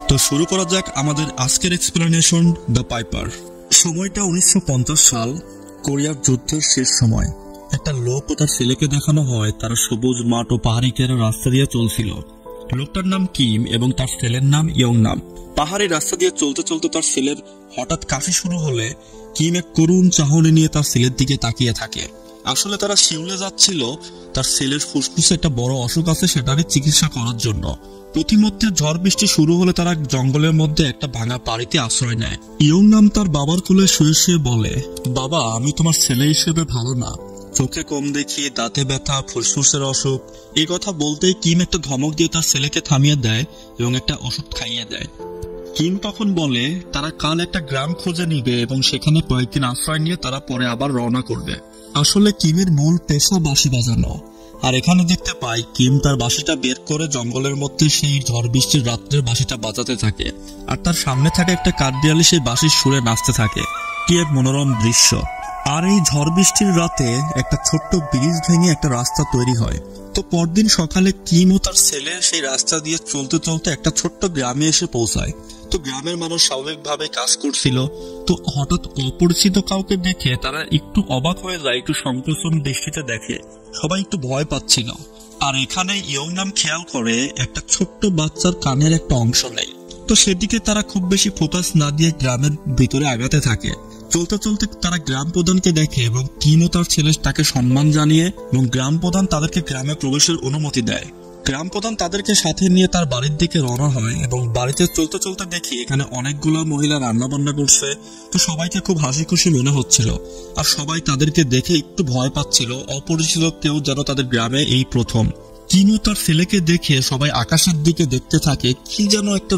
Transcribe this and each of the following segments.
তো শুরু করা যাক আমাদের আজকের এক্সপ্লেনেশন দ্য পাইপার। সময়টা 1950 সাল, কোরিয়ার যুদ্ধের শেষ সময়। একটা লোক ও তার ছেলেকে দেখানো হয় তারা সবুজ মাঠ ও পাহাড়ি ঘেরা রাস্তা দিয়ে চলছিল। লোকটার নাম কিম এবং তার ছেলের নাম ইয়ং নাম। পাহাড়ি রাস্তা দিয়ে চলতে চলতে তার ছেলের হঠাৎ কাশি শুরু হলে কিম এক করুণ চাহনি নিয়ে তার ছেলের দিকে তাকিয়ে থাকে। আসলে তারা সিউলে যাচ্ছিল তার ছেলের ফুসফুসে একটা বড় অসুখ আছে সেটারই চিকিৎসা করার জন্য। প্রতিমধ্যে ঝড় বৃষ্টি শুরু হলে তারা জঙ্গলের মধ্যে একটা ভাঙা বাড়িতে আশ্রয় নেয়। ইয়ং নাম তার বাবার কোলে শুয়ে শুয়ে বলে, বাবা আমি তোমার ছেলে হিসেবে ভালো না, চোখে কম দেখি, দাঁতে ব্যথা, ফুসফুসের অসুখ। এই কথা বলতেই কিম একটা ধমক দিয়ে তার ছেলেকে থামিয়ে দেয় এবং একটা ওষুধ খাইয়ে দেয়। কিম তখন বলে তারা কাল একটা গ্রাম খুঁজে নিবে এবং সেখানে কয়েকদিন আশ্রয় নিয়ে তারা পরে আবার রওনা করবে। আসলে কিমের মূল পেশা বাঁশি বাজানো। আর এখানে দেখতে পাই কিম তার বাঁশিটা বের করে জঙ্গলের মধ্যে সেই ঝড় বৃষ্টির রাত্রের বাঁশিটা বাজাতে থাকে, আর তার সামনে থাকে একটা কাঠবিড়ালি সেই বাঁশির সুরে নাচতে থাকে। কি এক মনোরম দৃশ্য। আর এই ঝড় বৃষ্টির রাতে একটা ছোট্ট ব্রিজ ভেঙে একটা রাস্তা তৈরি হয়। তো পরদিন সকালে কিম ও তার ছেলে সেই রাস্তা দিয়ে চলতে চলতে একটা ছোট্ট গ্রামে এসে পৌঁছায়। তো গ্রামের মানুষ স্বাভাবিকভাবে কাজ করছিল। তো হঠাৎ অপরিচিত কাউকে দেখে তারা একটু অবাক হয়ে যায়, একটু সংকোচন দৃষ্টিতে দেখে। সবাই একটু ভয় পাচ্ছিল। আর এখানে ইয়ং নাম খেয়াল করে একটা ছোট্ট বাচ্চার কানের একটা অংশ নেই। তো সেদিকে তারা খুব বেশি ফোকাস না দিয়ে গ্রামের ভিতরে আগাতে থাকে। চলতে চলতে তারা গ্রাম প্রধানকে দেখে এবং কিম ও তার ছেলে তাকে সম্মান জানিয়ে এবং গ্রাম প্রধান তাদেরকে গ্রামে প্রবেশের অনুমতি দেয়। গ্রাম প্রধান তাদেরকে সাথে নিয়ে তার বাড়ির দিকে রওনা হয় এবং বাড়িতে চলতে চলতে দেখি এখানে অনেকগুলো মহিলা রান্না বান্না করছে। তো সবাইকে খুব হাসি খুশি মনে হচ্ছিল, আর সবাই তাদেরকে দেখে একটু ভয় পাচ্ছিল। অপরিচিত কেউ যেন তাদের গ্রামে এই প্রথম। কিম ও তার ছেলেকে দেখে সবাই আকাশের দিকে দেখতে থাকে, কি যেন একটা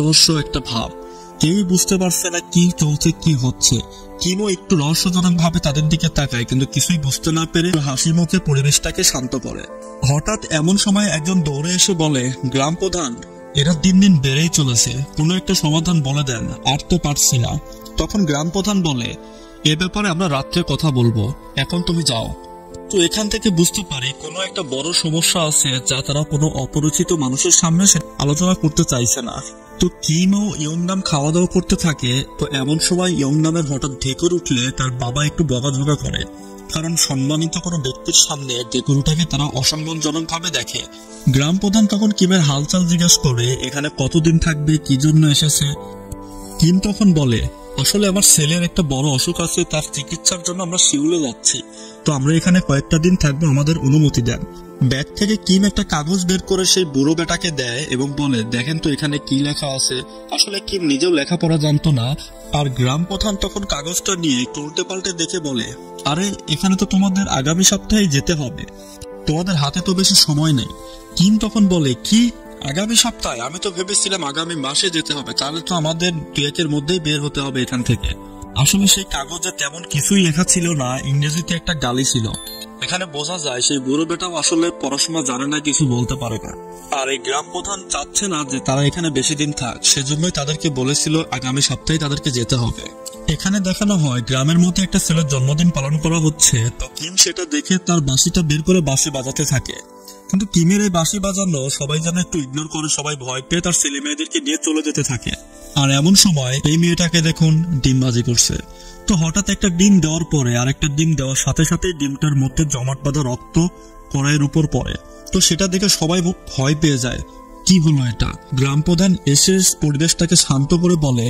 রহস্য একটা ভাব। কেউই বুঝতে পারছে না কি চলছে, কি হচ্ছে। কিমও একটু রহস্যজনক ভাবে তাদের দিকে তাকায়, কিন্তু কিছুই বুঝতে না পেরে হাসি মুখে পরিবেশটাকে শান্ত করে। হঠাৎ এমন সময় একজন দৌড়ে এসে বলে, গ্রাম প্রধান এরা দিন দিন বেড়েই চলেছে, কোনো একটা সমাধান বলে দেন, আর তো পারছি না। তখন গ্রাম প্রধান বলে, এ ব্যাপারে আমরা রাত্রে কথা বলবো, এখন তুমি যাও। তো এখান থেকে বুঝতে পারি কোনো একটা বড় সমস্যা আছে যা তারা কোনো অপরিচিত মানুষের সামনে আলোচনা করতে চাইছে না। তো কিম ও ইয়ং নাম খাওয়া দাওয়া করতে থাকে। তো এমন সময় ইয়ং নামের হঠাৎ ঢেকুর উঠলে তার বাবা একটু বকাঝকা করে, কারণ সম্মানিত কোনো ব্যক্তির সামনে ঢেকুরটাকে তারা অসম্মানজনক ভাবে দেখে। গ্রাম প্রধান তখন কিমের হালচাল জিজ্ঞাসা করে এখানে কতদিন থাকবে, কি জন্য এসেছে। কিম তখন বলে, আসলে আমার ছেলের একটা বড় অসুখ আছে, তার চিকিৎসার জন্য আমরা সিউলে যাচ্ছি। তো আমরা এখানে কয়েকটা দিন থাকবো, আমাদের অনুমতি দেন। ব্যাগ থেকে কিম একটা কাগজ বের করে সেই বুড়ো বেটাকে দেয় এবং বলে, দেখেন তো এখানে কি লেখা আছে। আসলে কিম নিজেও লেখাপড়া জানতো না। আর গ্রাম প্রধান তখন কাগজটা নিয়ে উল্টে পাল্টে দেখে বলে, আরে এখানে তো তোমাদের আগামী সপ্তাহে যেতে হবে, তোমাদের হাতে তো বেশি সময় নেই। কিম তখন বলে, কি আগামী সপ্তাহে? আমি তো ভেবেছিলাম আগামী মাসে যেতে হবে, তাহলে তো আমাদের 2-1 মধ্যেই বের হতে হবে এখান থেকে। আসলে সেই কাগজে তেমন কিছুই লেখা ছিল না, ইংরেজিতে একটা গালি ছিল। এখানে বোঝা যায় সেই বুড়ো বেটাও আসলে পড়াশোনা জানে না, কিছু বলতে পারে না। আর এই গ্রাম প্রধান চাচ্ছে না যে তারা এখানে বেশি দিন থাক, সেজন্যই তাদেরকে বলেছিল আগামী সপ্তাহে তাদেরকে যেতে হবে। এখানে দেখানো হয় গ্রামের মধ্যে একটা ছেলের জন্মদিন পালন করা হচ্ছে। তো কিম সেটা দেখে তার বাঁশিটা বের করে বাঁশি বাজাতে থাকে। কিন্তু কিমের এই বাঁশি বাজানো সবাই যেন একটু ইগনোর করে, সবাই ভয় পেয়ে তার ছেলে মেয়েদেরকে নিয়ে চলে যেতে থাকে। আর এমন সময় এই মেয়েটাকে দেখুন ডিমবাজি করছে। তো হঠাৎ একটা ডিম দেওয়ার পরে আরেকটা ডিম দেওয়ার সাথে সাথে ডিমটার মধ্যে জমাট বাঁধা রক্ত কড়াইয়ের উপর পড়ে। তো সেটা দেখে সবাই ভয় পেয়ে যায়, কি হলো এটা। গ্রাম প্রধান এসে পরিবেশটাকে শান্ত করে বলে,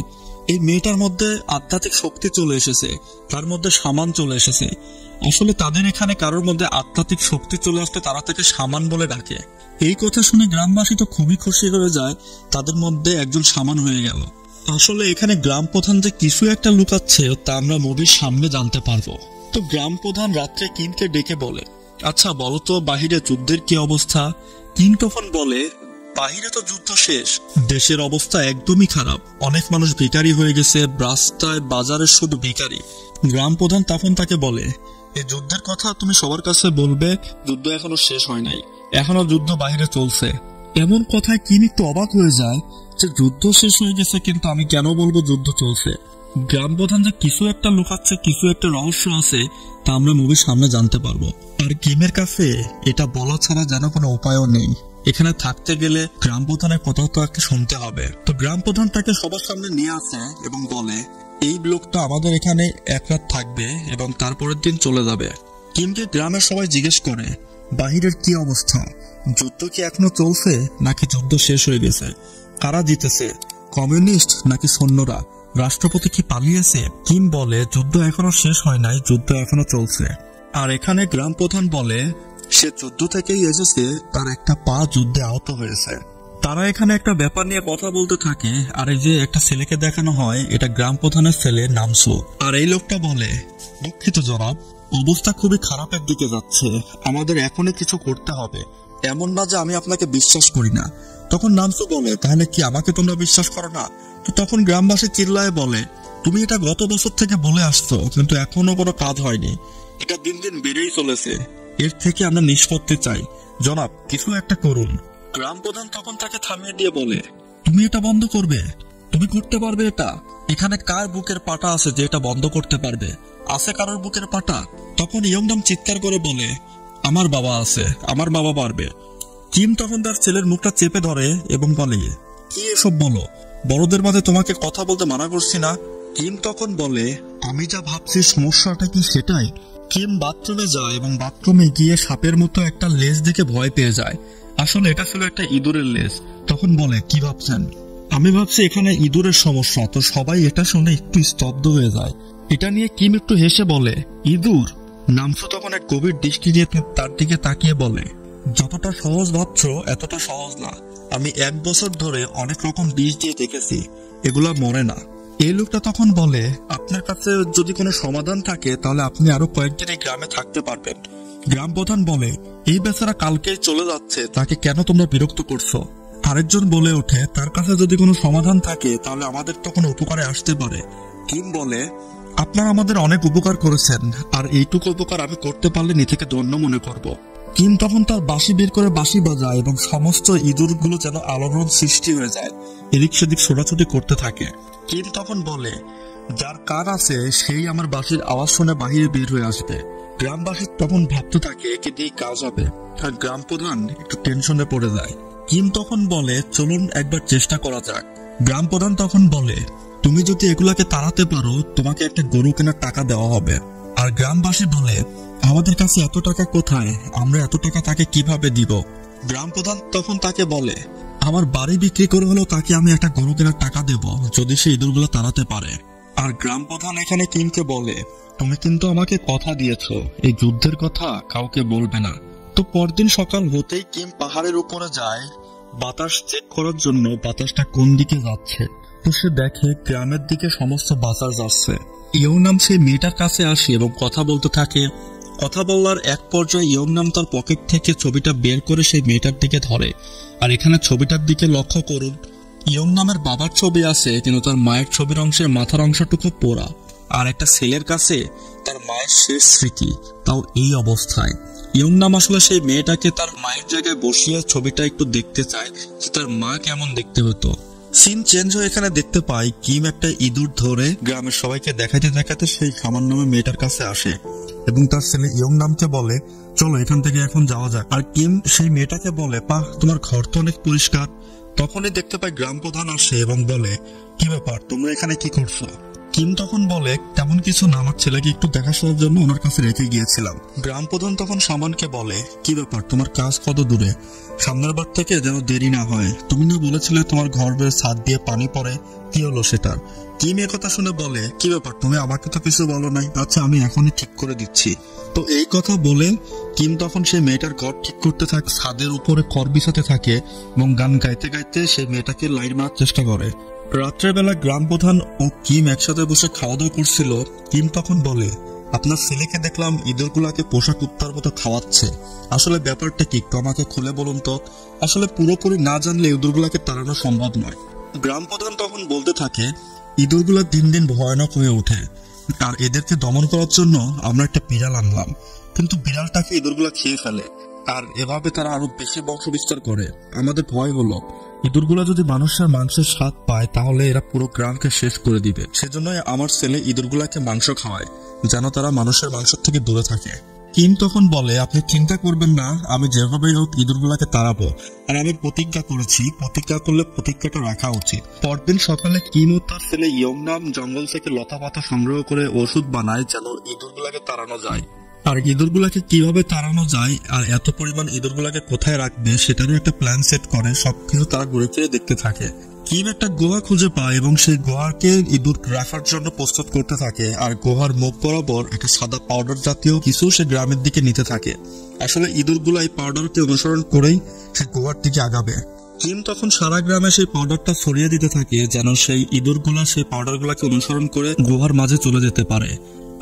এই মেয়েটার মধ্যে আধ্যাত্মিক শক্তি চলে এসেছে, তার মধ্যে সামান চলে এসেছে। আসলে তাদের এখানে কারোর মধ্যে আধ্যাত্মিক শক্তি চলে আসতে তারা তাকে সামান বলে ডাকে। এই কথা শুনে গ্রামবাসী তো খুবই খুশি হয়ে যায়, তাদের মধ্যে একজন সামান হয়ে গেল। আসলে এখানে গ্রাম প্রধান যে কিছু একটা লুকাচ্ছে তা আমরা মুভির সামনে জানতে পারবো। তো গ্রাম প্রধান রাত্রে কিমকে ডেকে বলে, আচ্ছা বলো তো বাহিরে যুদ্ধের কি অবস্থা। কিম তখন বলে, বাহিরে তো যুদ্ধ শেষ, দেশের অবস্থা একদমই খারাপ, অনেক মানুষ ভিখারি হয়ে গেছে, রাস্তায় বাজারে শুধু ভিখারি। গ্রাম প্রধান তখন তাকে বলে, এই যুদ্ধের কথা তুমি সবার কাছে বলবে, যুদ্ধ এখনো শেষ হয় নাই, এখনো যুদ্ধ বাহিরে চলছে। এমন কথায় কিম একটু অবাক হয়ে যায় যে যুদ্ধ শেষ হয়ে গেছে, কিন্তু আমি কেন বলবো যুদ্ধ চলছে। গ্রাম প্রধান যে কিছু একটা লুকাচ্ছে, কিছু একটা রহস্য আছে, তা আমরা মুভির সামনে জানতে পারবো। আর কিমের কাছে এটা বলা ছাড়া যেন কোনো উপায়ও নেই। এখানে থাকতে গেলে গ্রাম প্রধানের কথা তো একটা শুনতে হবে। তো গ্রাম প্রধান তাকে সবার সামনে নিয়ে আসে এবং বলে, এই লোকটা আমাদের এখানে এক রাত থাকবে এবং তারপরের দিন চলে যাবে। কিমকে গ্রামের সবাই জিজ্ঞেস করে, বাহিরের কি অবস্থা, যুদ্ধ কি এখনো চলছে নাকি যুদ্ধ শেষ হয়ে গেছে, কারা জিতেছে, কমিউনিস্ট নাকি সৈন্যরা, রাষ্ট্রপতি কি পালিয়েছে? কিম বলে, যুদ্ধ এখনো শেষ হয় নাই, যুদ্ধ এখনো চলছে। আর এখানে গ্রাম প্রধান বলে, সে যুদ্ধ থেকেই এসেছে, তার একটা পা যুদ্ধে আহত হয়েছে। তারা এখানে একটা ব্যাপার নিয়ে কথা বলতে থাকে। আর এই যে একটা ছেলেকে দেখানো হয়, এটা গ্রাম প্রধানের ছেলে নামসু। আর এই লোকটা বলে, দুঃখিত জনাব, অবস্থা খুবই খারাপের দিকে যাচ্ছে, আমাদের এখনই কিছু করতে হবে, এমন না যে আমি আপনাকে বিশ্বাস করি না। তখন নামসু বলে, তাহলে কি আমাকে তোমরা বিশ্বাস করো না? তো তখন গ্রামবাসী চিল্লায় বলে, তুমি এটা গত বছর থেকে বলে আসছো, কিন্তু এখনো কোনো কাজ হয়নি, এটা দিন দিন বেড়েই চলেছে, এর থেকে আমরা নিষ্পত্তি চাই, জনাব কিছু একটা করুন। গ্রাম প্রধান তখন তাকে থামিয়ে দিয়ে বলে, তুমি এটা বন্ধ করবে? তুমি করতে পারবে এটা? এখানে কার বুকের পাটা আছে যে এটা বন্ধ করতে পারবে? আছে কারোর বুকের পাটা? তখন ইয়ংনাম চিৎকার করে বলে, আমার বাবা আছে, আমার বাবা পারবে। কিম তখন তার ছেলের মুখটা চেপে ধরে এবং বলে, কি এসব বলো, বড়দের মাঝে তোমাকে কথা বলতে মানা করছি না? কিম তখন বলে, আমি যা ভাবছি সমস্যাটা কি সেটাই। কিম বাথরুমে যায় এবং বাথরুমে গিয়ে সাপের মতো একটা লেজ দেখে ভয় পেয়ে যায়। আসলে এটা ছিল একটা ইঁদুরের লেজ। তখন বলে, কি ভাবছেন? আমি ভাবছি এখানে ইঁদুরের সমস্যা। তো সবাই এটা শুনে একটু স্তব্ধ হয়ে যায়। এটা নিয়ে কিম একটু হেসে বলে, ইঁদুর? নামসু তখন এক গভীর দৃষ্টি নিয়ে তার দিকে তাকিয়ে বলে, যতটা সহজ ভাবছো এতটা সহজ না, আমি 1 বছর ধরে অনেক রকম বিষ দিয়ে দেখেছি, এগুলা মরে না। এই লোকটা তখন বলে, আপনার কাছে যদি কোনো সমাধান থাকে তাহলে আপনি আরো কয়েকদিন এই গ্রামে থাকতে পারবেন। গ্রাম প্রধান বলে, এই বেচারা কালকেই চলে যাচ্ছে, তাকে কেন তোমরা বিরক্ত করছো? আরেকজন বলে ওঠে, তার কাছে যদি কোনো সমাধান থাকে তাহলে আমাদের তো কোনো উপকারে আসতে পারে। কিম বলে, আপনারা আমাদের অনেক উপকার করেছেন, আর এইটুকু উপকার আমি করতে পারলে নিজেকে ধন্য মনে করব। কিম তখন তার বাঁশি বের করে বাঁশি বাজায় এবং সমস্ত ইঁদুরগুলো যেন আলোড়ন সৃষ্টি হয়ে যায়, এদিক সেদিক ছোটাছুটি করতে থাকে। কিম তখন বলে, যার কান আছে সেই আমার বাঁশির আওয়াজ শুনে বাহিরে বের হয়ে আসবে। গ্রামবাসী তখন ভাবতে থাকে একে দিয়ে কাজ হবে, আর গ্রাম প্রধান একটু টেনশনে পড়ে যায়। কিম তখন বলে, চলুন একবার চেষ্টা করা যাক। গ্রাম প্রধান তখন বলে, তুমি যদি এগুলাকে তাড়াতে পারো তোমাকে একটা গরু কেনার টাকা দেওয়া হবে। আর গ্রামবাসী বলে, আমাদের কাছে এত টাকা কোথায়, আমরা এত টাকা তাকে কিভাবে দিব? গ্রাম প্রধান তখন তাকে বলে, আমার বাড়ি বিক্রি করে হলেও তাকে আমি একটা গরু কেনার টাকা দেব যদি সে ইঁদুরগুলো তাড়াতে পারে। আর গ্রাম প্রধান এখানে কিমকে বলে, তুমি কিন্তু আমাকে কথা দিয়েছো এই যুদ্ধের কথা কাউকে বলবে না। তো পরদিন সকাল হতেই কিম পাহাড়ের উপরে যায় বাতাস চেক করার জন্য, বাতাসটা কোন দিকে যাচ্ছে। তো সে দেখে গ্রামের দিকে সমস্ত বাতাস যাচ্ছে। ইয়ংনাম সেই মেয়েটার কাছে আসে এবং কথা বলতে থাকে। কথা বলার এক পর্যায়ে ইয়ংনাম তার পকেট থেকে ছবিটা বের করে সেই মেয়েটার দিকে ধরে। আর এখানে ছবিটার দিকে লক্ষ্য করুন, ইয়ংনামের বাবার ছবি আছে কিন্তু তার মায়ের ছবির অংশের মাথার অংশটুকু পোড়া। আর একটা ছেলের কাছে তার মায়ের শেষ স্মৃতি, তাও এই অবস্থায়। ইয়ংনাম আসলে সেই মেয়েটাকে তার মায়ের জায়গায় বসিয়ে ছবিটা একটু দেখতে চায় যে তার মা কেমন দেখতে হতো। সিন চেঞ্জ হয়ে এখানে দেখতে পাই কিম একটা ইঁদুর ধরে গ্রামের সবাইকে দেখাতে দেখাতে সেই সামান্য মেয়েটার কাছে আসে এবং তার ছেলে ইয়ংনামকে বলে, চলো এখান থেকে এখন যাওয়া যাক। আর কিম সেই মেয়েটাকে বলে, পাহ তোমার ঘর তো অনেক পরিষ্কার। তখনই দেখতে পাই গ্রাম প্রধান আসে এবং বলে, কি ব্যাপার তোমরা এখানে কি করছো? কিম তখন বলে, তেমন কিছু না, আমার ছেলেকে একটু দেখাশোনার জন্য ওনার কাছে রেখে গিয়েছিলাম। গ্রাম প্রধান তখন সামানকে বলে, কি ব্যাপার তোমার কাজ কত দূরে? সামনের বার থেকে যেন দেরি না হয়, তুমি না বলেছিলে তোমার ঘরের ছাদ দিয়ে পানি পড়ে, কি হলো সেটার? কিম এ কথা শুনে বলে, কি ব্যাপার তুমি আমাকে তো কিছু বলো নাই, আচ্ছা আমি এখনই ঠিক করে দিচ্ছি। তো এই কথা বলে কিম তখন সেই মেয়েটার ঘর ঠিক করতে থাকে, ছাদের উপরে কর বিছাতে থাকে এবং গান গাইতে গাইতে সেই মেয়েটাকে লাইন মারার চেষ্টা করে। রাত্রের বেলা গ্রাম প্রধান ও কিম একসাথে বসে খাওয়া দাওয়া করছিল। কিম তখন বলে, আপনার ছেলেকে দেখলাম ইঁদুরগুলাকে পোষা কুত্তার মতো খাওয়াচ্ছে, আসলে ব্যাপারটা কি একটু আমাকে খুলে বলুন তো? আসলে পুরোপুরি না জানলে ইঁদুরগুলাকে তাড়ানো সম্ভব নয়। গ্রাম প্রধান তখন বলতে থাকে, ইঁদুরগুলা দিন দিন ভয়ানক হয়ে ওঠে, আর এদেরকে দমন করার জন্য আমরা একটা বিড়াল আনলাম, কিন্তু বিড়ালটাকে ইঁদুরগুলা খেয়ে ফেলে, আর এভাবে তারা আরো বেশি বংশ বিস্তার করে। আমাদের ভয় হলো ইঁদুরগুলা যদি মানুষের মাংসের স্বাদ পায় তাহলে এরা পুরো গ্রামকে শেষ করে দিবে। সেজন্যই আমার ছেলে ইঁদুরগুলাকে মাংস খাওয়ায়, যেন তারা মানুষের মাংস থেকে দূরে থাকে। কিম তখন বলে, আপনি চিন্তা করবেন না, আমি যেভাবে হোক ইঁদুরগুলাকে তাড়াবো, আর আমি প্রতিজ্ঞা করেছি, প্রতিজ্ঞা করলে প্রতিজ্ঞাটা রাখা উচিত। পরদিন সকালে কিম ও তার ছেলে ইয়ংনাম জঙ্গল থেকে লতা পাতা সংগ্রহ করে ওষুধ বানায় যেন ইঁদুরগুলাকে তাড়ানো যায়। আর ইঁদুরগুলাকে কিভাবে তাড়ানো যায় আর এত পরিমাণ ইঁদুরগুলাকে কোথায় রাখবে সেটারও একটা প্ল্যান সেট করে সবকিছু তারা ঘুরে ফিরে দেখতে থাকে। কিম একটা গুহা খুঁজে পায় এবং সেই গুহাকে ইঁদুর রাখার জন্য প্রস্তুত করতে থাকে, আর গুহার মুখ বরাবর একটা সাদা পাউডার জাতীয় কিছু সে গ্রামের দিকে নিতে থাকে। আসলে ইঁদুরগুলো এই পাউডারকে অনুসরণ করেই সে গুহার দিকে আগাবে। কিম তখন সারা গ্রামে সেই পাউডারটা ছড়িয়ে দিতে থাকে যেন সেই ইঁদুরগুলা সেই পাউডারগুলাকে অনুসরণ করে গুহার মাঝে চলে যেতে পারে।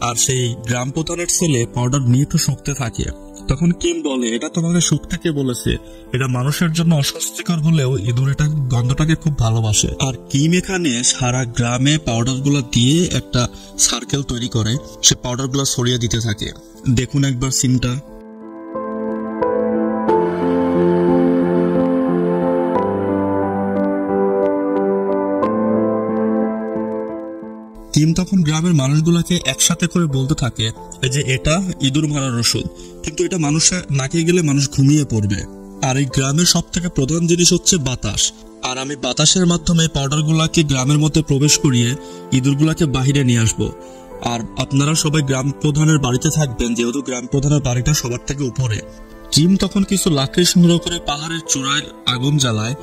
আর সেই গ্রাম প্রধানের ছেলে পাউডার নিয়ে তো শুকতে থাকে। তখন কিম বলে, এটা তোমাকে শুকতে কে বলেছে? এটা মানুষের জন্য অস্বস্তিকর হলেও ইঁদুর এটা গন্ধটাকে খুব ভালোবাসে। আর কিম এখানে সারা গ্রামে পাউডার গুলা দিয়ে একটা সার্কেল তৈরি করে সে পাউডার গুলা ছড়িয়ে দিতে থাকে। দেখুন একবার সিনটা। কিম তখন গ্রামের মানুষগুলাকে একসাথে করে বলতে থাকে যে এটা ইঁদুর মারার ওষুধ, কিন্তু এটা মানুষের নাকে গেলে মানুষ ঘুমিয়ে পড়বে। আর এই গ্রামের সব থেকে প্রধান জিনিস হচ্ছে বাতাস, আর আমি বাতাসের মাধ্যমে পাউডার গুলাকে গ্রামের মধ্যে প্রবেশ করিয়ে ইঁদুরগুলাকে বাহিরে নিয়ে আসবো। আর আপনারা সবাই গ্রাম প্রধানের বাড়িতে থাকবেন, যেহেতু গ্রাম প্রধানের বাড়িটা সবার থেকে উপরে। কিম তখন কিছু লাকড়ি সংগ্রহ করে পাহাড়ের চূড়ায় আগুন জ্বালায়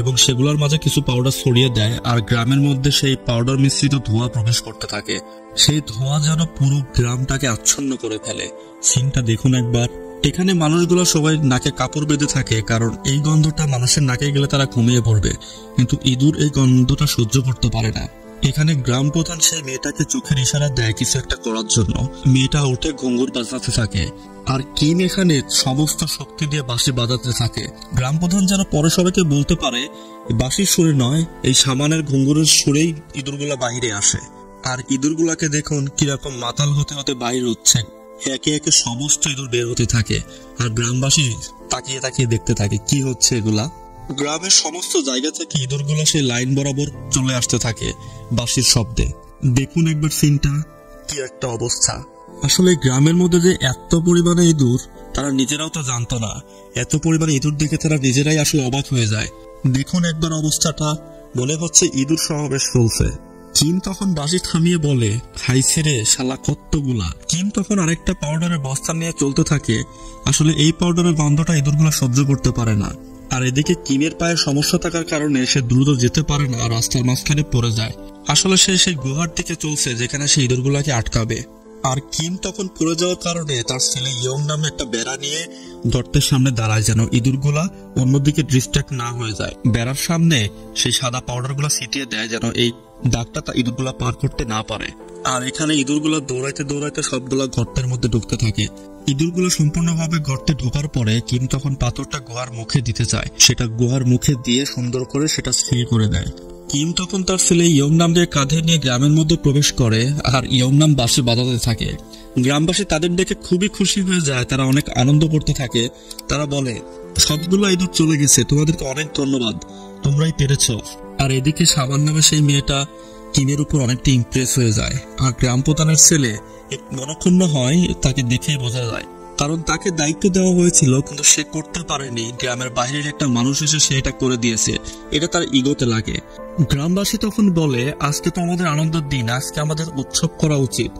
এবং সেগুলোর মাঝে কিছু পাউডার ছড়িয়ে দেয়, আর গ্রামের মধ্যে সেই পাউডার মিশ্রিত ধোঁয়া প্রবেশ করতে থাকে। সেই ধোঁয়া যেন পুরো গ্রামটাকে আচ্ছন্ন করে ফেলে। সিনটা দেখুন একবার। এখানে মানুষগুলো সবাই নাকে কাপড় বেঁধে থাকে, কারণ এই গন্ধটা মানুষের নাকে গেলে তারা ঘুমিয়ে পড়বে, কিন্তু ইঁদুর এই গন্ধটা সহ্য করতে পারে না। এখানে গ্রাম প্রধান সেই মেয়েটাকে চোখের ইশারা দেয় কিছু একটা করার জন্য। মেয়েটা উঠে ঘুঙুর বাজাতে থাকে, আর কিম এখানে সমস্ত শক্তি দিয়ে বাঁশি বাজাতে থাকে। গ্রাম প্রধান যেন পরে সবাইকে বলতে পারে বাঁশির সুরে নয়, এই সামানের ঘুঙুরের সুরেই ইঁদুরগুলা বাহিরে আসে। আর ইঁদুরগুলাকে দেখুন কিরকম মাতাল হতে হতে বাইরে হচ্ছে। একে একে সমস্ত ইঁদুর বের হতে থাকে, আর গ্রামবাসী তাকিয়ে তাকিয়ে দেখতে থাকে কি হচ্ছে এগুলা। গ্রামের সমস্ত জায়গা থেকে ইঁদুরগুলো সেই লাইন বরাবর চলে আসতে থাকে বাঁশির শব্দে। দেখুন একবার সিনটা, কি একটা অবস্থা। আসলে গ্রামের মধ্যে যে এত পরিমাণে ইঁদুর তারা নিজেরাও তো জানতো না। এত পরিমাণে ইঁদুর দেখে তারা নিজেরাই আসলে অবাক হয়ে যায়। দেখুন একবার অবস্থাটা, মনে হচ্ছে ইঁদুর সমাবেশ চলছে। কিম তখন বাঁশি থামিয়ে বলে, খাইছে রে শালা কতগুলা। কিম তখন আরেকটা পাউডারের বস্তা নিয়ে চলতে থাকে। আসলে এই পাউডারের গন্ধটা ইঁদুরগুলা সহ্য করতে পারে না। আর এদিকে কিমের পায়ের সমস্যা থাকার কারণে সে দ্রুত যেতে পারে না, রাস্তার মাঝখানে পড়ে যায়। আসলে সে সেই গুহার দিকে চলছে যেখানে সে ইঁদুরগুলাকে আটকাবে। আর কিম তখন পড়ে যাওয়ার কারণে তার ছেলে ইয়ং নামে একটা বেড়া নিয়ে গর্তের সামনে দাঁড়ায় যেন ইঁদুরগুলা অন্যদিকে ডিস্ট্রাক্ট না হয়ে যায়। বেড়ার সামনে সেই সাদা পাউডার গুলা ছিটিয়ে দেয় যেন এই দাগটা তা ইঁদুরগুলা পার করতে না পারে। আর এখানে ইঁদুরগুলা দৌড়াইতে দৌড়াইতে সবগুলা গর্তের মধ্যে ঢুকতে থাকে। ইঁদুরগুলো সম্পূর্ণভাবে গর্তে ঢোকার পরে কিম তখন পাথরটা গুহার মুখে দিতে চায়। সেটা গুহার মুখে দিয়ে সুন্দর করে সেটা স্থির করে দেয়। কিম তখন তার ছেলে ইয়ংনামকে কাঁধে নিয়ে গ্রামের মধ্যে প্রবেশ করে, আর ইয়ংনাম বাঁশি বাজাতে থাকে। গ্রামবাসী তাদের দেখে খুবই খুশি হয়ে যায়, তারা অনেক আনন্দ করতে থাকে। তারা বলে, সবগুলো ইঁদুর চলে গেছে, তোমাদেরকে অনেক ধন্যবাদ, তোমরাই পেরেছ। আর এদিকে সাবান নামে সেই মেয়েটা কিমের উপর অনেকটা ইমপ্রেস হয়ে যায়। আর গ্রাম প্রধানের ছেলে মনক্ষুণ্ণ হয়, তাকে দেখেই বোঝা যায়, কারণ তাকে দায়িত্ব দেওয়া হয়েছিল কিন্তু সে করতে পারেনি। গ্রামের বাইরের একটা মানুষ এসে সে এটা করে দিয়েছে, এটা তার ইগোতে লাগে। গ্রামবাসী তখন বলে, আজকে তো আমাদের আনন্দের দিন, আজকে আমাদের উৎসব করা উচিত।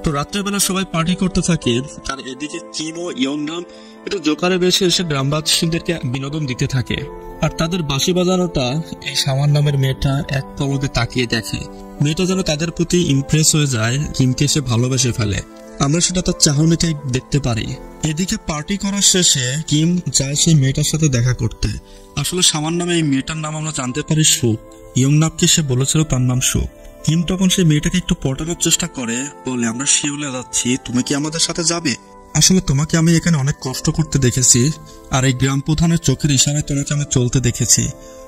তো রাত্রেবেলা সবাই পার্টি করতে থাকে। আর এদিকে কিম ও ইয়ংনাম একটু জোকারে বেশি এসে গ্রামবাসীদেরকে বিনোদন দিতে থাকে। আর তাদের বাঁশি বাজানোটা এই সামান নামের মেয়েটা এক পলকে তাকিয়ে দেখে। মেয়েটা যেন তাদের প্রতি ইমপ্রেস হয়ে যায়, কিমকে সে ভালোবেসে ফেলে। আমরা সেটা তার চাহনিতে দেখতে পারি। এদিকে পার্টি করার শেষে কিম যায় সেই মেয়েটার সাথে দেখা করতে। আসলে সামান নামে এই মেয়েটার নাম আমরা জানতে পারি সুখ। ইয়ংনামকে সে বলেছিল তার নাম সুখ। কিম তখন সেই মেয়েটাকে একটু পটানোর চেষ্টা করে, বলে, আমরা শিউলে যাচ্ছি, তুমি কি আমাদের সাথে যাবে? আসলে তোমাকে আমি এখানে অনেক কষ্ট করতে দেখেছি, আর এই গ্রাম প্রধানের চোখের ইশারায় তোমাকে আমি চলতে দেখেছি।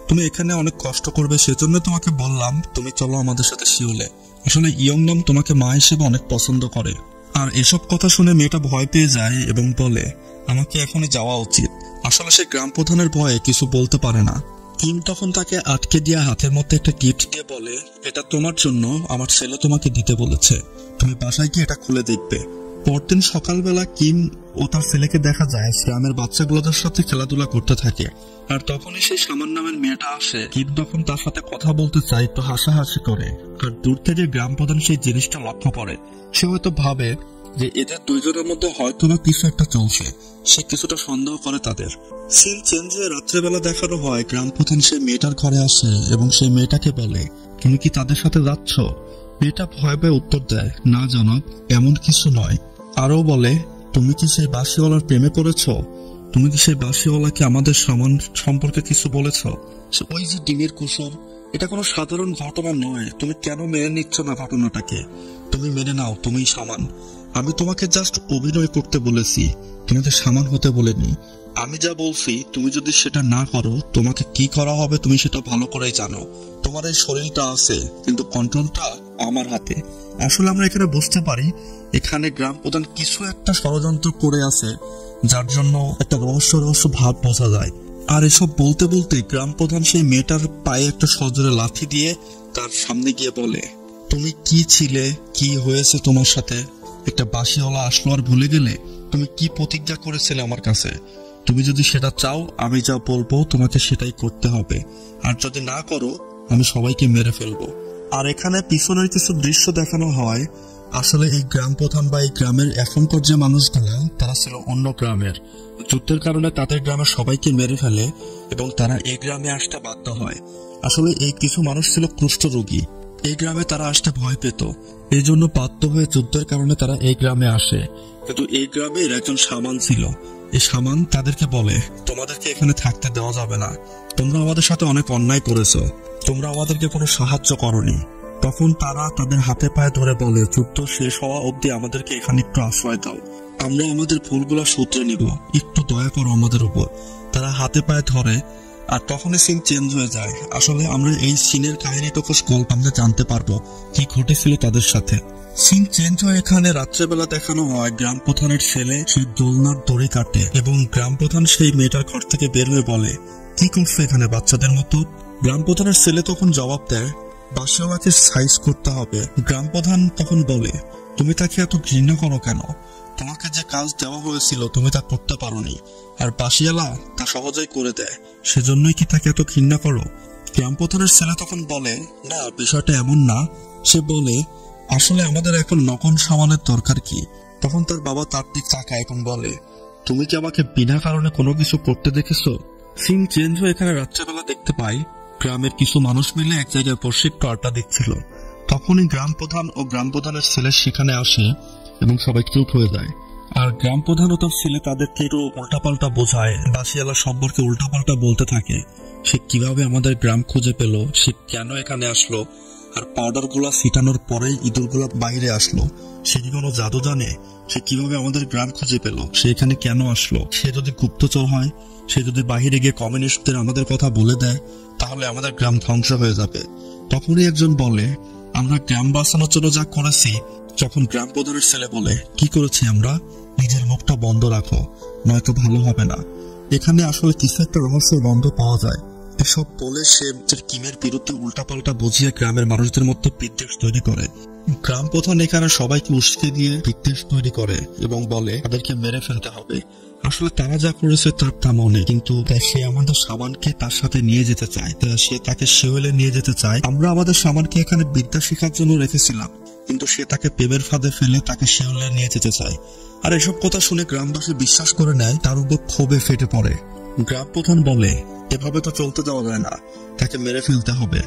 তুমি এখানে অনেক কষ্ট করবে, সেজন্য তোমাকে বললাম তুমি চলো আমাদের সাথে শিউলে। আসলে ইয়ংনাম তোমাকে মা হিসেবে অনেক পছন্দ করে। আর এসব কথা শুনে মেয়েটা ভয় পেয়ে যায় এবং বলে, আমাকে এখনই যাওয়া উচিত। আসলে সে গ্রাম প্রধানের ভয়ে কিছু বলতে পারে না। কিম তখন তাকে আটকে দিয়ে হাতের মধ্যে একটা গিফট দিয়ে বলে, এটা তোমার জন্য, আমার ছেলে তোমাকে দিতে বলেছে, তুমি বাসায় গিয়ে এটা খুলে দেখবে। পরদিন সকালবেলা কিম ও তার ছেলেকে দেখা যায় গ্রামের বাচ্চাগুলোদের সাথে খেলাধুলা করতে থাকে। আর তখনই সেই সামান নামের মেয়েটা আসে। কিম তখন তার সাথে কথা বলতে চায়, একটু হাসাহাসি করে। আর দূর থেকে গ্রাম প্রধান সেই জিনিসটা লক্ষ্য করে। সে হয়তো ভাবে যে এদের দুইজনের মধ্যে হয়তো না কিছু একটা চলছে। সে কিছুটা সন্দেহ করে তাদের। সিন চেঞ্জ হয়ে রাত্রেবেলা দেখানো হয় গ্রাম প্রধান সেই মেয়েটার ঘরে আসে এবং সেই মেয়েটাকে বলে, তুমি কি তাদের সাথে যাচ্ছ? মেয়েটা ভয় ভয়ে উত্তর দেয়, না জনাব, এমন কিছু নয়। আরো বলে, তুমি কি সেই বাঁশিওয়ালার প্রেমে পড়েছ? তুমি কি সেই বাঁশিওয়ালাকে আমাদের সামান সম্পর্কে কিছু বলেছ? ওই যে ডিমের কুসুম, এটা কোনো সাধারণ ঘটনা নয়। তুমি কেন মেনে নিচ্ছ না ঘটনাটাকে? তুমি মেনে নাও তুমি সামান। আমি তোমাকে জাস্ট অভিনয় করতে বলেছি, তোমাকে সামান হতে বলিনি। আমি যা বলছি তুমি যদি সেটা না করো, তোমাকে কি করা হবে তুমি সেটা ভালো করেই জানো। তোমার এই শরীরটা আছে, কিন্তু কন্ট্রোলটা আমার হাতে। আসলে আমরা এখানে বুঝতে পারি এখানে গ্রাম প্রধান কিছু একটা ষড়যন্ত্র করে আছে, যার জন্য একটা রহস্য ভাব বোঝা যায়। আর এসব বলতে বলতে গ্রাম প্রধান সেই মেয়েটার পায়ে একটা সজোরে লাথি দিয়ে তার সামনে গিয়ে বলে, তুমি কি ছিলে, কি হয়েছে তোমার সাথে? একটা বাঁশিওয়ালা আসলো আর ভুলে গেলে? তুমি কি প্রতিজ্ঞা করেছিলে আমার কাছে? তুমি যদি সেটা চাও, আমি যা বলবো তোমাকে সেটাই করতে হবে। আর যদি না করো, আমি সবাইকে মেরে ফেলবো। আর এখানে পিছনের কিছু দৃশ্য দেখানো হয়। আসলে এই গ্রাম প্রধান বা এই গ্রামের এখনকার যে মানুষগুলা, তারা ছিল অন্য গ্রামের। যুদ্ধের কারণে তাদের গ্রামের সবাইকে মেরে ফেলে এবং তারা এই গ্রামে আসতে বাধ্য হয়। আসলে এই কিছু মানুষ ছিল কুষ্ঠরোগী। এই গ্রামে তারা আসতে ভয় পেত, এই জন্য বাধ্য হয়ে যুদ্ধের কারণে তারা এই গ্রামে আসে। কিন্তু এই গ্রামের একজন সামান ছিল। এই সামান তাদেরকে বলে, তোমাদেরকে এখানে থাকতে দেওয়া যাবে না। তোমরা আমাদের সাথে অনেক অন্যায় করেছো, তোমরা আমাদেরকে কোনো সাহায্য করনি। তখন তারা তাদের হাতে পায়ে ধরে বলে, যুদ্ধ শেষ হওয়া অবধি আমাদেরকে এখানে একটু আশ্রয় দাও, আমরা আমাদের ভুলগুলো শুধরে নিব, একটু দয়া করো আমাদের উপর। তারা হাতে পায়ে ধরে। আর তখনই সিন চেঞ্জ হয়ে যায়। আসলে আমরা এই সিনের কাহিনীটুকু গল্প আমরা জানতে পারবো কি ঘটেছিল তাদের সাথে। সিন চেঞ্জ হয়ে এখানে রাত্রেবেলা দেখানো হয় গ্রাম প্রধানের ছেলে সেই দোলনার দড়ি কাটে এবং গ্রাম প্রধান সেই মেয়েটার ঘর থেকে বের হয়ে বলে, কি করছে এখানে বাচ্চাদের মতো? গ্রাম প্রধানের ছেলে তখন জবাব দেয়, বাঁশিওয়ালাকে সাইজ করতে হবে। গ্রাম প্রধান তখন বলে, তুমি তাকে এত ঘৃণা করো কেন? তোমাকে যে কাজ দেওয়া হয়েছিল তুমি তা করতে পারোনি, আর বাঁশিওয়ালা তা সহজেই করে দেয়, সেজন্যই কি তাকে এত ঘৃণা করো? গ্রাম প্রধানের ছেলে তখন বলে, না, বিষয়টা এমন না। সে বলে, আসলে আমাদের এখন নকল সামানের দরকার কি? তখন তার বাবা তার দিক তাকায় এবং বলে, তুমি কি আমাকে বিনা কারণে কোনো কিছু করতে দেখেছো? সিন চেঞ্জ হয়ে এখানে রাত্রেবেলা দেখতে পাই গ্রামের কিছু মানুষ মিলে এক জায়গায় বসে একটু আড্ডা দিচ্ছিল। তখনই গ্রাম প্রধান ও গ্রাম প্রধানের ছেলে সেখানে আসে এবং সবাই চুপ হয়ে যায়। আর গ্রাম প্রধান ও তার ছেলে তাদেরকে একটু উল্টাপাল্টা বোঝায়, বাঁশিওয়ালা সম্পর্কে উল্টাপাল্টা বলতে থাকে। সে কিভাবে আমাদের গ্রাম খুঁজে পেল, সে কেন এখানে আসলো, আর পাউডার গুলা ছিটানোর পরেই ইঁদুর গুলা বাইরে আসলো, সে কি কোনো জাদু জানে? সে কিভাবে আমাদের গ্রাম খুঁজে পেল, সে এখানে কেন আসলো? সে যদি গুপ্তচর হয়, সে যদি বাহিরে গিয়ে কমিউনিস্টদের আমাদের কথা বলে দেয়, তাহলে আমাদের গ্রাম ধ্বংস হয়ে যাবে। তখনই একজন বলে, আমরা গ্রাম বাঁচানোর জন্য যা করেছি। যখন গ্রাম প্রধানের ছেলে বলে, কি করেছি আমরা? নিজের মুখটা বন্ধ রাখো, নয়তো ভালো হবে না। এখানে আসলে কিছু একটা রহস্যের গন্ধ পাওয়া যায়। এসব বলে সে কিমের বিরুদ্ধে উল্টাপাল্টা বুঝিয়ে গ্রামের মানুষদের মধ্যে বিদ্বেষ তৈরি করে। গ্রাম প্রধান এখানে সবাইকে উস্কে দিয়ে বিদ্বেষ তৈরি করে এবং বলে তাদেরকে মেরে ফেলতে হবে। আসলে তারা যা করেছে তার তা মনে, কিন্তু সে আমাদের সামানকে তার সাথে নিয়ে যেতে চায়, সে তাকে শিওলে নিয়ে যেতে চায়। আমরা আমাদের সামানকে এখানে বিদ্যা শেখার জন্য রেখেছিলাম, কিন্তু সে তাকে প্রেমের ফাঁদে ফেলে তাকে শিওলে নিয়ে যেতে চায়। আর এসব কথা শুনে গ্রামবাসী বিশ্বাস করে নেয়, তার উপর ক্ষোভে ফেটে পড়ে। গ্রাম প্রধান বলে, এভাবে তো চলতে দেওয়া যায় না, তাকে মেরে ফেলতে হবে।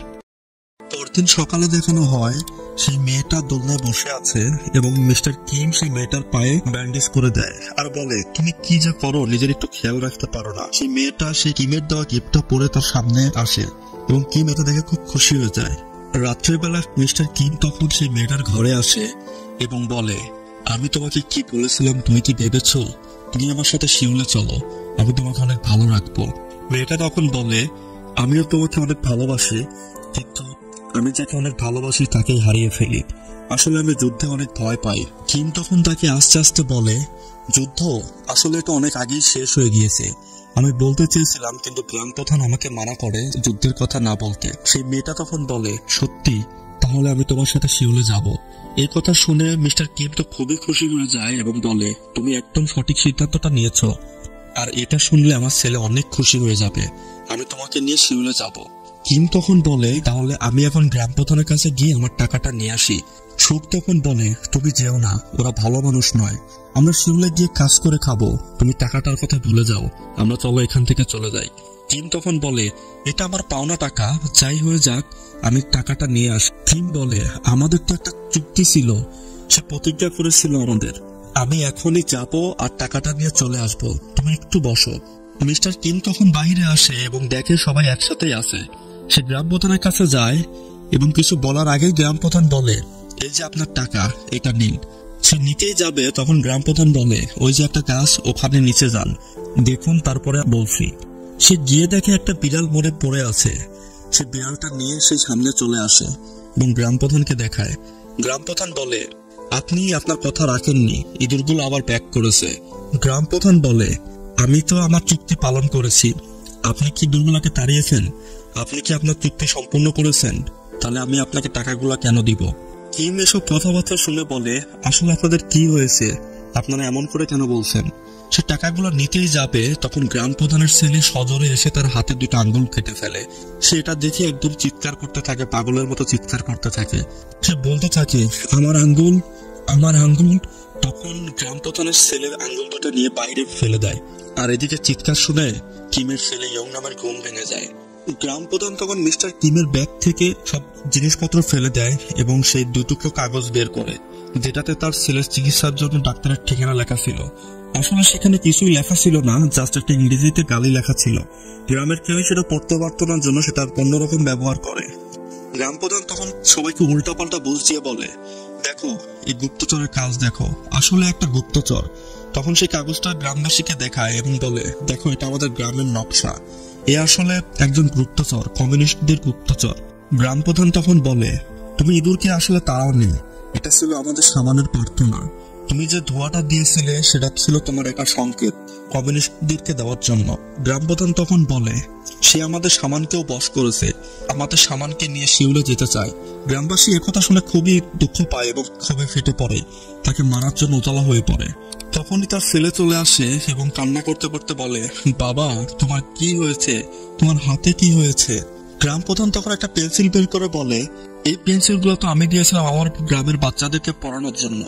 পরদিন সকালে দেখানো হয় সেই মেয়েটা দোলনায় বসে আছে এবং মিস্টার কিম সেই মেয়েটার পায়ে ব্যান্ডেজ করে দেয় আর বলে, তুমি কি যে করো, নিজের একটু খেয়াল রাখতে পারো না? সেই মেয়েটা সেই কিমের দেওয়া গিফটটা পরে তার সামনে আসে এবং কিম এটা দেখে খুব খুশি হয়ে যায়। রাত্রেবেলা মিস্টার কিম তখন সেই মেয়েটার ঘরে আসে এবং বলে, আমি তোমাকে কি বলেছিলাম, তুমি কি ভেবেছো? তুমি আমার সাথে শিউলে চলো, আমি তোমাকে অনেক ভালো রাখবো। মেয়েটা তখন বলে, আমিও তোমাকে অনেক ভালোবাসি, কিন্তু আমি যাকে অনেক ভালোবাসি তাকেই হারিয়ে ফেলি। আসলে আমি যুদ্ধে অনেক ভয় পাই। কিম তখন তাকে আস্তে আস্তে বলে, যুদ্ধ আসলে এটা অনেক আগেই শেষ হয়ে গিয়েছে। আমি বলতে চেয়েছিলাম, কিন্তু গ্রাম প্রধান আমাকে মানা করে যুদ্ধের কথা না বলতে। সেই মেয়েটা তখন বলে, সত্যি? তাহলে আমি তোমার সাথে শিউলে যাব। এই কথা শুনে মিস্টার কিম তো খুবই খুশি হয়ে যায় এবং বলে, তুমি একদম সঠিক সিদ্ধান্তটা নিয়েছো, আর এটা শুনলে আমার ছেলে অনেক খুশি হয়ে যাবে। আমি তোমাকে নিয়ে শিউলে যাব। কিম তখন বলে, তাহলে আমি এখন গ্রাম প্রধানের কাছে গিয়ে আমার টাকাটা নিয়ে আসি। সুখ তখন বলে, তুমি যেও না, ওরা ভালো মানুষ নয়, আমরা শিউলে গিয়ে কাজ করে খাবো, তুমি টাকাটার কথা ভুলে যাও, আমরা চলো এখান থেকে চলে যাই। কিম তখন বলে, এটা আমার পাওনা টাকা, যাই হয়ে যাক আমি টাকাটা নিয়ে আসি। কিম বলে, আমাদের তো একটা চুক্তি ছিল, সে প্রতিজ্ঞা করেছিল আমাদের, আমি এখনই যাব আর টাকাটা নিয়ে চলে আসবো, তুমি একটু বসো। মিস্টার কিম তখন বাইরে আসে এবং দেখে সবাই একসাথেই আছে। সে গ্রাম প্রধানের কাছে যায় এবং কিছু বলার আগেই গ্রাম প্রধান বলে, এই যে আপনার টাকা, এটা নিন। সে নিতেই যাবে তখন গ্রাম প্রধান বলে, ওই যে একটা গাছ, ওখানে নিচে যান, দেখুন, তারপরে বলছি। সে গিয়ে দেখে একটা বিড়াল মরে পড়ে আছে। সে বিড়ালটা নিয়ে সেই সামনে চলে আসে এবং গ্রাম প্রধানকে দেখায়। গ্রাম প্রধান বলে, আপনি আপনার কথা রাখেননি, ইঁদুরগুলো আবার ব্যাক করেছে। গ্রাম প্রধান বলে, আমি তো আমার চুক্তি পালন করেছি, আপনি কি ইঁদুরগুলোকে তাড়িয়েছেন? আপনি কি আপনার চুক্তি সম্পূর্ণ করেছেন? তাহলে আমি আপনাকে টাকাগুলো কেন দিব? কিম এসব কথাবার্তা শুনে বলে, আসলে আপনাদের কি হয়েছে, আপনারা এমন করে কেন বলছেন? সে টাকাগুলো নিতেই যাবে তখন গ্রাম প্রধানের ছেলে সজোরে এসে তার হাতে দুটো আঙ্গুল কেটে ফেলে। সে এটা দেখে একদম চিৎকার করতে থাকে, পাগলের মতো চিৎকার করতে থাকে। সে বলতে থাকে, আমার আঙ্গুল, আমার আঙ্গুল। তখন গ্রাম প্রধানের ছেলে আঙ্গুল দুটো নিয়ে বাইরে ফেলে দেয়। আর এদিকে চিৎকার শুনে কিমের ছেলে ইয়ং নামের ঘুম ভেঙে যায়। গ্রাম প্রধান তখন মিস্টার কিমের ব্যাগ থেকে সব জিনিসপত্র ফেলে দেয় এবং সেই দুটুকরো কাগজ বের করে, যেটাতে তার ছেলের চিকিৎসার জন্য ডাক্তারের ঠিকানা লেখা ছিল। আসলে সেখানে কিছুই লেখা ছিল না, জাস্ট একটা ইংরেজিতে গালি লেখা ছিল। গ্রামের কেউ সেটা পড়তে পারতো না, জন্য সেটা অন্যরকম ব্যবহার করে। গ্রাম প্রধান তখন সবাইকে উল্টাপাল্টা বুঝ দিয়ে বলে, দেখো এই গুপ্তচরের কাজ দেখো, আসলে একটা গুপ্তচর। তখন সেই কাগজটা গ্রামবাসীকে দেখায় এবং বলে, দেখো এটা আমাদের গ্রামের নকশা, এ আসলে একজন গুপ্তচর, কমিউনিস্টদের গুপ্তচর। গ্রাম প্রধান তখন বলে, তুমি ইঁদুরকে আসলে তাড়াওনি, এটা ছিল আমাদের সামানের প্রার্থনা। তুমি যে ধোঁয়াটা দিয়েছিলে সেটা ছিল তোমার একটা সংকেত কমিউনিস্টদেরকে দেওয়ার জন্য। গ্রাম প্রধান তখন বলে, সে আমাদের সামানকেও বশ করেছে, আমাদের সামানকে নিয়ে শিউলে যেতে চায়। গ্রামবাসী একথা শুনে খুবই দুঃখ পায় এবং ক্ষোভে ফেটে পড়ে, তাকে মারার জন্য উতলা হয়ে পড়ে। তখনই তার ছেলে চলে আসে এবং কান্না করতে করতে বলে, বাবা তোমার কি হয়েছে, তোমার হাতে কি হয়েছে? গ্রাম প্রধান তখন একটা পেন্সিল বের করে বলে, এই পেন্সিলগুলো তো আমি দিয়েছিলাম আমার গ্রামের বাচ্চাদেরকে পড়ানোর জন্য,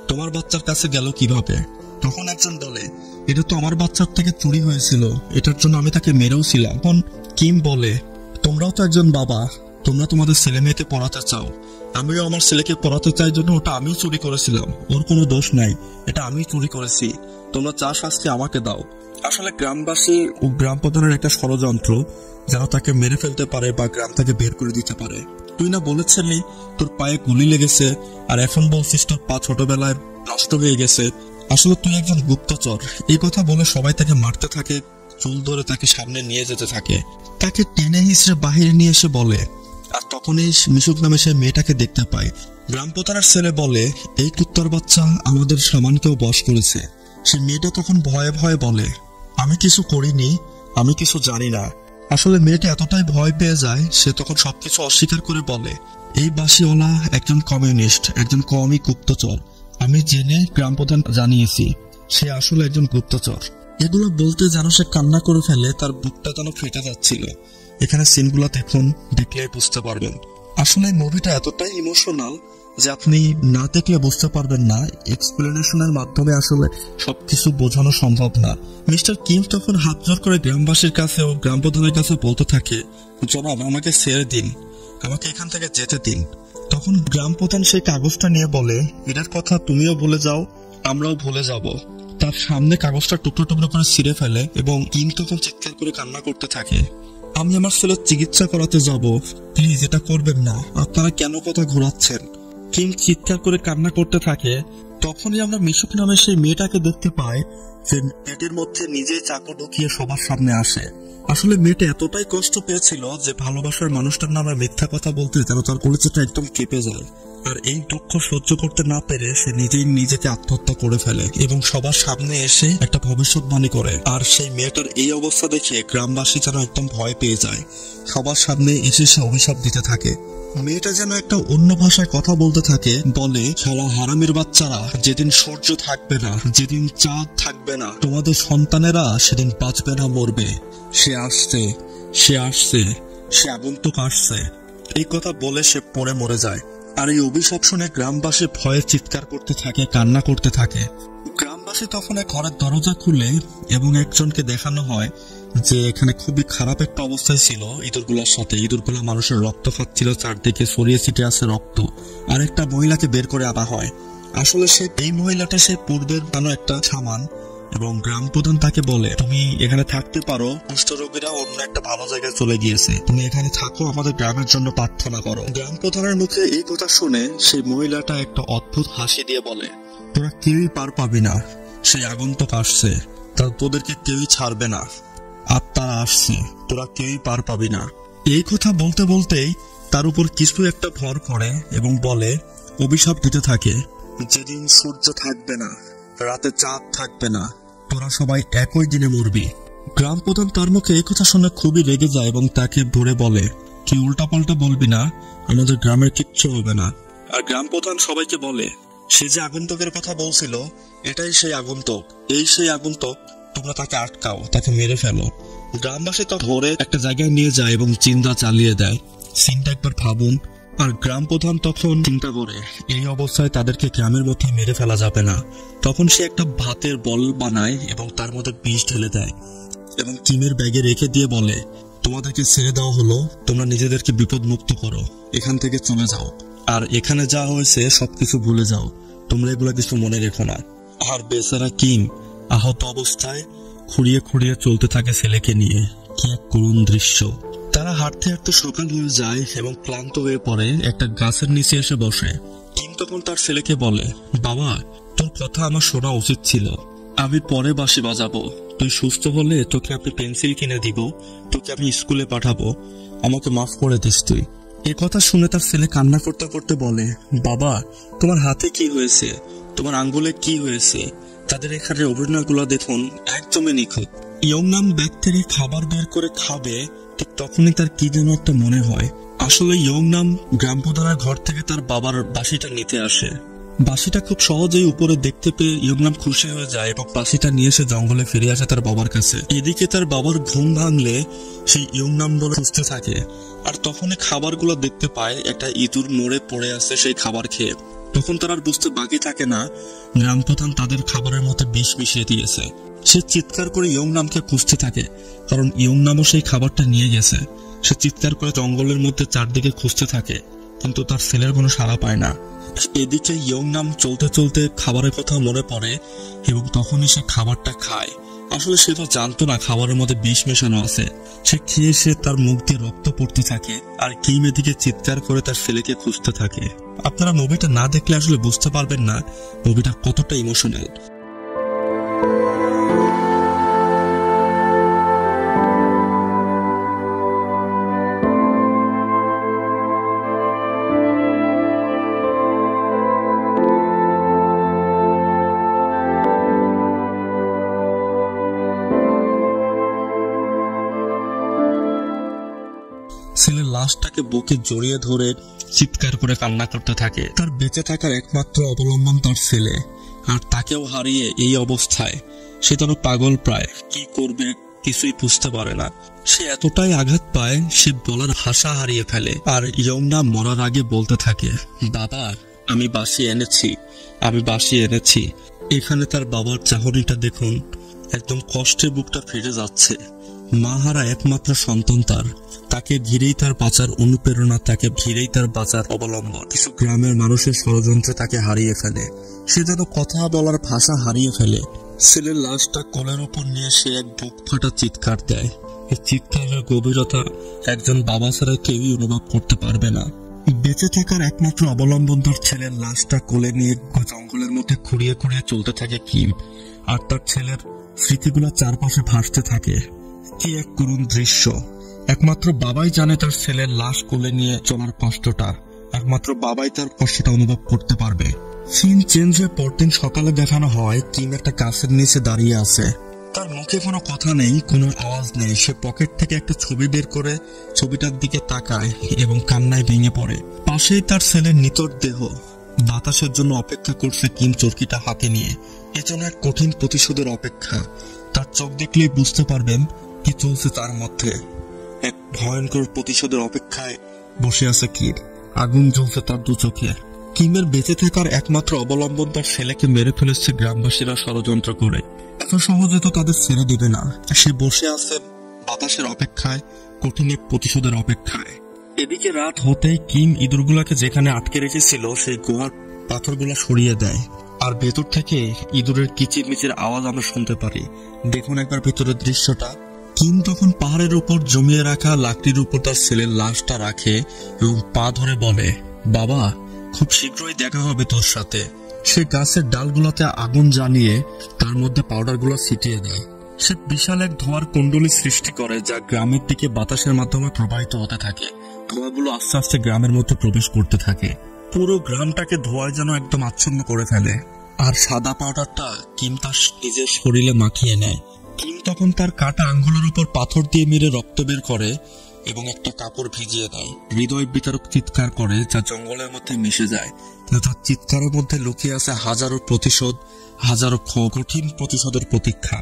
তোমার বাচ্চার কাছে গেল কিভাবে? তখন একজন বলে, এটা তো আমার বাচ্চার থেকে চুরি হয়েছিল, এটার জন্য আমি তাকে মেরেও ছিলাম। তখন কিম বলে, তোমরাও তো একজন বাবা, তোমরা তোমাদের ছেলে মেয়েকে পড়াতে চাও, আমিও আমার ছেলেকে পড়াতে চাই, জন্য ওটা আমিও চুরি করেছিলাম, ওর কোনো দোষ নাই, এটা আমি চুরি করেছি, তোমরা যা শাস্তি আমাকে দাও। আসলে গ্রামবাসী ও গ্রাম প্রধানের একটা ষড়যন্ত্র, যেন তাকে মেরে ফেলতে পারে বা গ্রাম থেকে বের করে দিতে পারে। তুই না বলেছিলি তোর পায়ে গুলি লেগেছে, আর এখন বলছিস তোর পা ছোটবেলায় নষ্ট হয়ে গেছে। আসলে তুই একজন গুপ্তচর। এই কথা বলে সবাই তাকে মারতে থাকে, চুল ধরে তাকে সামনে নিয়ে যেতে থাকে, তাকে টেনে হিসড়ে বাহিরে নিয়ে এসে বলে। আর তখনই মিশুক নামে সে মেয়েটাকে দেখতে পায়। গ্রাম প্রধানের ছেলে বলে, এই কুত্তার বাচ্চা আমাদের সামানকেও বশ করেছে। সে মেয়েটা তখন ভয়ে ভয়ে বলে, আমি কিছু করিনি, আমি কিছু জানি না। আসলে মেয়েটা এতটাই ভয় পেয়ে যায়, সে তখন সবকিছু অস্বীকার করে বলে, এই বাসিওয়ালা একজন কমিউনিস্ট, একজন কওমি গুপ্তচর, আমি জেনে গ্রাম প্রধান জানিয়েছি, সে আসলে একজন গুপ্তচর। এগুলো বলতে যেন সে কান্না করে ফেলে, তার বুকটা যেন ফেটে যাচ্ছিল। এখানে সিনগুলো দেখুন, দেখলেই বুঝতে পারবেন। আসলে মুভিটা এতটাই ইমোশনাল যে আপনি না দেখলে বুঝতে পারবেন না, এক্সপ্লেনেশনের মাধ্যমে আসলে সবকিছু বোঝানো সম্ভব না। মিস্টার কিম তখন হাত জোর করে গ্রামবাসীর কাছে ও গ্রাম প্রধানের কাছে বলতে থাকে, জনাব আমাকে ছেড়ে দিন, আমাকে এখান থেকে যেতে দিন। তখন গ্রাম প্রধান সেই কাগজটা নিয়ে বলে, এটার কথা তুমিও ভুলে যাও, আমরাও ভুলে যাব। তার সামনে কাগজটা টুকরো টুকরো করে ছিঁড়ে ফেলে এবং কিম তখন চিৎকার করে কান্না করতে থাকে, আমি আমার ছেলের চিকিৎসা করাতে যাব, প্লিজ এটা করবেন না, আপনারা কেন কথা ঘোরাচ্ছেন? কিম চিৎকার করে কান্না করতে থাকে। তখনই আমরা মিশুক নামে সেই মেয়েটাকে দেখতে পাই, যে পেটের মধ্যে নিজেই চাকু ঢুকিয়ে সবার সামনে আসে। আসলে মেয়েটা এতটাই কষ্ট পেয়েছিল যে ভালোবাসার মানুষটার নামে মিথ্যা কথা বলতে যেন তার কলিজাটা একদম কেঁপে যায়। আর এই দুঃখ সহ্য করতে না পেরে সে নিজেই নিজেকে আত্মহত্যা করে ফেলে এবং সবার সামনে এসে একটা ভবিষ্যৎবাণী করে। আর সেই মেয়েটার এই অবস্থা দেখে গ্রামবাসী যেন একদম ভয় পেয়ে যায়, সবার সামনে এসে সে অভিশাপ দিতে থাকে। মেয়েটা যেন একটা অন্য ভাষায় কথা বলতে থাকে, বলে, শালা হারামির বাচ্চারা, যেদিন সূর্য থাকবে না, যেদিন চাঁদ থাকবে না, তোমাদের সন্তানেরা সেদিন বাঁচবে না, মরবে। সে আসছে, সে আসছে, সে আগন্তুক আসছে। এই কথা বলে সে পড়ে মরে যায়। আর এই অভিশাপ শুনে গ্রামবাসী ভয়ে চিৎকার করতে থাকে, কান্না করতে থাকে। গ্রামবাসী তখন এক ঘরের দরজা খুলে এবং একজনকে দেখানো হয় যে এখানে খুবই খারাপ একটা অবস্থায় ছিল ইঁদুরগুলোর সাথে। ইঁদুরগুলো মানুষের রক্ত খাচ্ছিল, চারদিকে ছড়িয়ে ছিটিয়ে আছে রক্ত। আর একটা মহিলাকে বের করে আনা হয়। আসলে এই মহিলাটা সে পূর্বের একটা ছামান, এবং গ্রাম প্রধান তাকে বলে, তুমি এখানে থাকতে পারো, কুষ্ঠরোগীরা অন্য একটা ভালো জায়গায় চলে গিয়েছে, তুমি এখানে থাকো, আমাদের গ্রামের জন্য প্রার্থনা করো। গ্রাম প্রধানের মুখে এই কথা শুনে সেই মহিলাটা একটা অদ্ভুত হাসি দিয়ে বলে, তোরা কেউই পার পাবি না, সেই আগন্তুক আসছে, তোদেরকে কেউই ছাড়বে না, আর তারা আসছে, তোরা কেউই পার পাবি না। এই কথা বলতে বলতেই তার উপর কিছু একটা ভর করে এবং বলে, অভিশাপ দিতে থাকে, যেদিন সূর্য থাকবে না, রাতে চাঁদ থাকবে না, তোরা সবাই একই দিনে মরবি। গ্রাম প্রধান তার মুখে এই কথা শুনে খুবই রেগে যায় এবং তাকে ধরে বলে, কি উল্টাপাল্টা বলবি না, আমাদের গ্রামের কিচ্ছু হবে না। আর গ্রাম প্রধান সবাইকে বলে, সে যে আগন্তুকের কথা বলছিল, এটাই সেই আগন্তুক, এই সেই আগন্তুক, তোমরা তাকে আটকাও, তাকে মেরে ফেলো। গ্রামবাসী তো ধরে একটা জায়গায় নিয়ে যায় এবং চিন্তা চালিয়ে দেয়। সিনটা একবার ভাবুন। আর গ্রাম প্রধান তখন চিন্তা করে, এই অবস্থায় তাদেরকে গ্রামের মধ্যে মেরে ফেলা যাবে না। তখন সে একটা ভাতের বল বানায় এবং তার মধ্যে বিষ ঢেলে দেয় এবং কিমের ব্যাগে রেখে দিয়ে বলে, তোমাদেরকে ছেড়ে দেওয়া হলো, তোমরা নিজেদেরকে বিপদ মুক্ত করো, এখান থেকে চলে যাও, আর এখানে যা হয়েছে সবকিছু ভুলে যাও, তোমরা এগুলা কিছু মনে রেখো না। আর বেচারা কিম আহত অবস্থায় খুঁড়িয়ে খুঁড়িয়ে চলতে থাকে ছেলেকে নিয়ে। কি এক করুণ দৃশ্য। তারা হাঁটতে হাঁটতে সকাল হয়ে যায় এবং ক্লান্ত হয়ে পড়ে একটা গাছের নিচে এসে বসে। কিম তখন তার ছেলেকে বলে, বাবা, তোর কথা আমার শোনা উচিত ছিল, আমি পরে বাঁশি বাজাবো, তুই সুস্থ হলে তোকে আমি পেন্সিল কিনে দিব, তোকে আমি স্কুলে পাঠাবো, আমাকে মাফ করে দিস তুই। এ কথা শুনে তার ছেলে কান্না করতে করতে বলে, বাবা, তোমার হাতে কি হয়েছে, তোমার আঙ্গুলে কি হয়েছে? তাদের এখানে অভিনয়গুলো দেখুন, একদমই নিখুঁত। ইয়ংনাম ব্যাগ থেকে খাবার বের করে খাবে, ঠিক তখনই তার কি যেন একটা মনে হয়। আসলে ইয়ংনাম গ্রাম প্রধানের ঘর থেকে তার বাবার বাঁশিটা নিতে আসে। বাঁশিটা খুব সহজেই উপরে দেখতে পেয়ে ইয়ংনাম খুশি হয়ে যায় এবং বাঁশিটা নিয়ে সে জঙ্গলে ফিরে আসে তার বাবার কাছে। এদিকে তার বাবার ঘুম ভাঙলে সেই ইয়ংনাম বলে খুঁজতে থাকে, আর তখনই খাবারগুলো দেখতে পায় একটা ইঁদুর মরে পড়ে আছে সেই খাবার খেয়ে। তখন তার আর বুঝতে বাকি থাকে না গ্রাম প্রধান তাদের খাবারের মধ্যে বিষ মিশিয়ে দিয়েছে। সে চিৎকার করে ইয়ংনামকে খুঁজতে থাকে, কারণ ইয়ংনামও সেই খাবারটা নিয়ে গেছে। সে চিৎকার করে জঙ্গলের মধ্যে চারদিকে খুঁজতে থাকে, কিন্তু তার ছেলের কোনো সাড়া পায় না। এদিকে ইয়ংনাম চলতে চলতে খাবারের কথা মনে পড়ে এবং তখনই সে খাবারটা খায়। আসলে সে তো জানতো না খাবারের মধ্যে বিষ মেশানো আছে। সে খেয়ে তার মুখ দিয়ে রক্ত পড়তে থাকে, আর কিম এদিকে চিৎকার করে তার ছেলেকে খুঁজতে থাকে। আপনারা মুভিটা না দেখলে আসলে বুঝতে পারবেন না মুভিটা কতটা ইমোশনাল। ছেলের লাশটাকে বুকে জড়িয়ে ধরে চিৎকার করে কান্না করতে থাকে। তার বেঁচে থাকার একমাত্র অবলম্বন তার ছেলে, আর তাকেও হারিয়ে এই অবস্থায় সে যেন পাগল প্রায়। কি করবে কিছুই বুঝতে পারে না। সে এতটাই আঘাত পায় সে বলার ভাষা হারিয়ে ফেলে। আর ইয়ংনাম মরার আগে বলতে থাকে, বাবা, আমি বাঁশি এনেছি, আমি বাঁশি এনেছি। এখানে তার বাবার চাহনিটা দেখুন, একদম কষ্টে বুকটা ফেটে যাচ্ছে। মা হারা একমাত্র সন্তান তাকে ঘিরেই তার বাঁচার অনুপ্রেরণা, তাকে ঘিরেই তার বাঁচার অবলম্বন। কিছু গ্রামের মানুষের ষড়যন্ত্রে তাকে হারিয়ে ফেলে। সে যেন কথা বলার ভাষা হারিয়ে ফেলে। ছেলের লাশটা কোলের উপর নিয়ে সে এক বুক ফাটা চিৎকার দেয়। এই চিৎকারের গভীরতা একজন বাবা ছাড়া কেউই অনুভব করতে পারবে না। বেঁচে থাকার একমাত্র অবলম্বন তার ছেলের লাশটা কোলে নিয়ে জঙ্গলের মধ্যে খুঁড়িয়ে খুঁড়িয়ে চলতে থাকে কিম, আর তার ছেলের স্মৃতিগুলো চারপাশে ভাসতে থাকে। কি এক করুণ দৃশ্য। একমাত্র বাবাই জানে তার ছেলের লাশ কোলে নিয়ে চলার কষ্টটা। একমাত্র বাবাই তার কষ্টটা অনুভব করতে পারবে। সিন চেঞ্জ হয়ে পরদিন সকালে দেখানো হয় কিম একটা গাছের নিচে দাঁড়িয়ে আছে। তার মুখে কোনো কথা নেই, কোনো আওয়াজ নেই। সে পকেট থেকে একটা ছবি বের করে ছবিটার দিকে তাকায় এবং কান্নায় ভেঙে পড়ে। পাশেই তার ছেলের নিতর দেহ বাতাসের জন্য অপেক্ষা করছে কিম চরকিটা হাতে নিয়ে। এজন্য এক কঠিন প্রতিশোধের অপেক্ষা। তার চোখ দেখলেই বুঝতে পারবেন কি চলছে তার মধ্যে। এক ভয়ঙ্কর প্রতিশোধের অপেক্ষায় বসে আছে কিম। আগুন জ্বলছে তার দু চোখে। কিমের বেঁচে থাকার একমাত্র অবলম্বন তার ছেলেকে মেরে ফেলেছে গ্রামবাসীরা ষড়যন্ত্র করে। এত সহজে তো তাদের ছেড়ে দিবে না। সে বসে আছে বাতাসের অপেক্ষায়, কঠিন এক প্রতিশোধের অপেক্ষায়। এদিকে রাত হতেই কিম ইঁদুরগুলাকে যেখানে আটকে রেখেছিল সেই গুহার পাথরগুলা সরিয়ে দেয়, আর ভেতর থেকে ইঁদুরের কিচিরমিচির আওয়াজ আমরা শুনতে পারি। দেখুন একবার ভেতরের দৃশ্যটা। কিম তখন পাহাড়ের উপর জমিয়ে রাখা লাকড়ির উপর তার ছেলের লাশটা রাখে এবং পা ধরে বলে, বাবা, খুব শীঘ্রই দেখা হবে তোর সাথে। সে গাছের ডালগুলোতে আগুন জ্বালিয়ে তার মধ্যে পাউডারগুলো ছিটিয়ে দেয়। সে বিশাল এক ধোঁয়ার কুণ্ডলী সৃষ্টি করে, যা গ্রামের দিকে বাতাসের মাধ্যমে প্রবাহিত হতে থাকে। ধোঁয়াগুলো আস্তে আস্তে গ্রামের মধ্যে প্রবেশ করতে থাকে। পুরো গ্রামটাকে ধোঁয়ায় যেন একদম আচ্ছন্ন করে ফেলে। আর সাদা পাউডারটা কিম তার নিজের শরীরে মাখিয়ে নেয়। কিম তখন তার কাটা আঙ্গুলের উপর পাথর দিয়ে মেরে রক্ত বের করে এবং একটা কাপড় ভিজিয়ে দেয়। হৃদয় বিতারক চিৎকার করে, যা জঙ্গলের মধ্যে মিশে যায়। তার চিৎকারের মধ্যে লুকিয়ে আছে হাজারো প্রতিশোধ, হাজারো কঠিন প্রতিশোধের প্রতীক্ষা।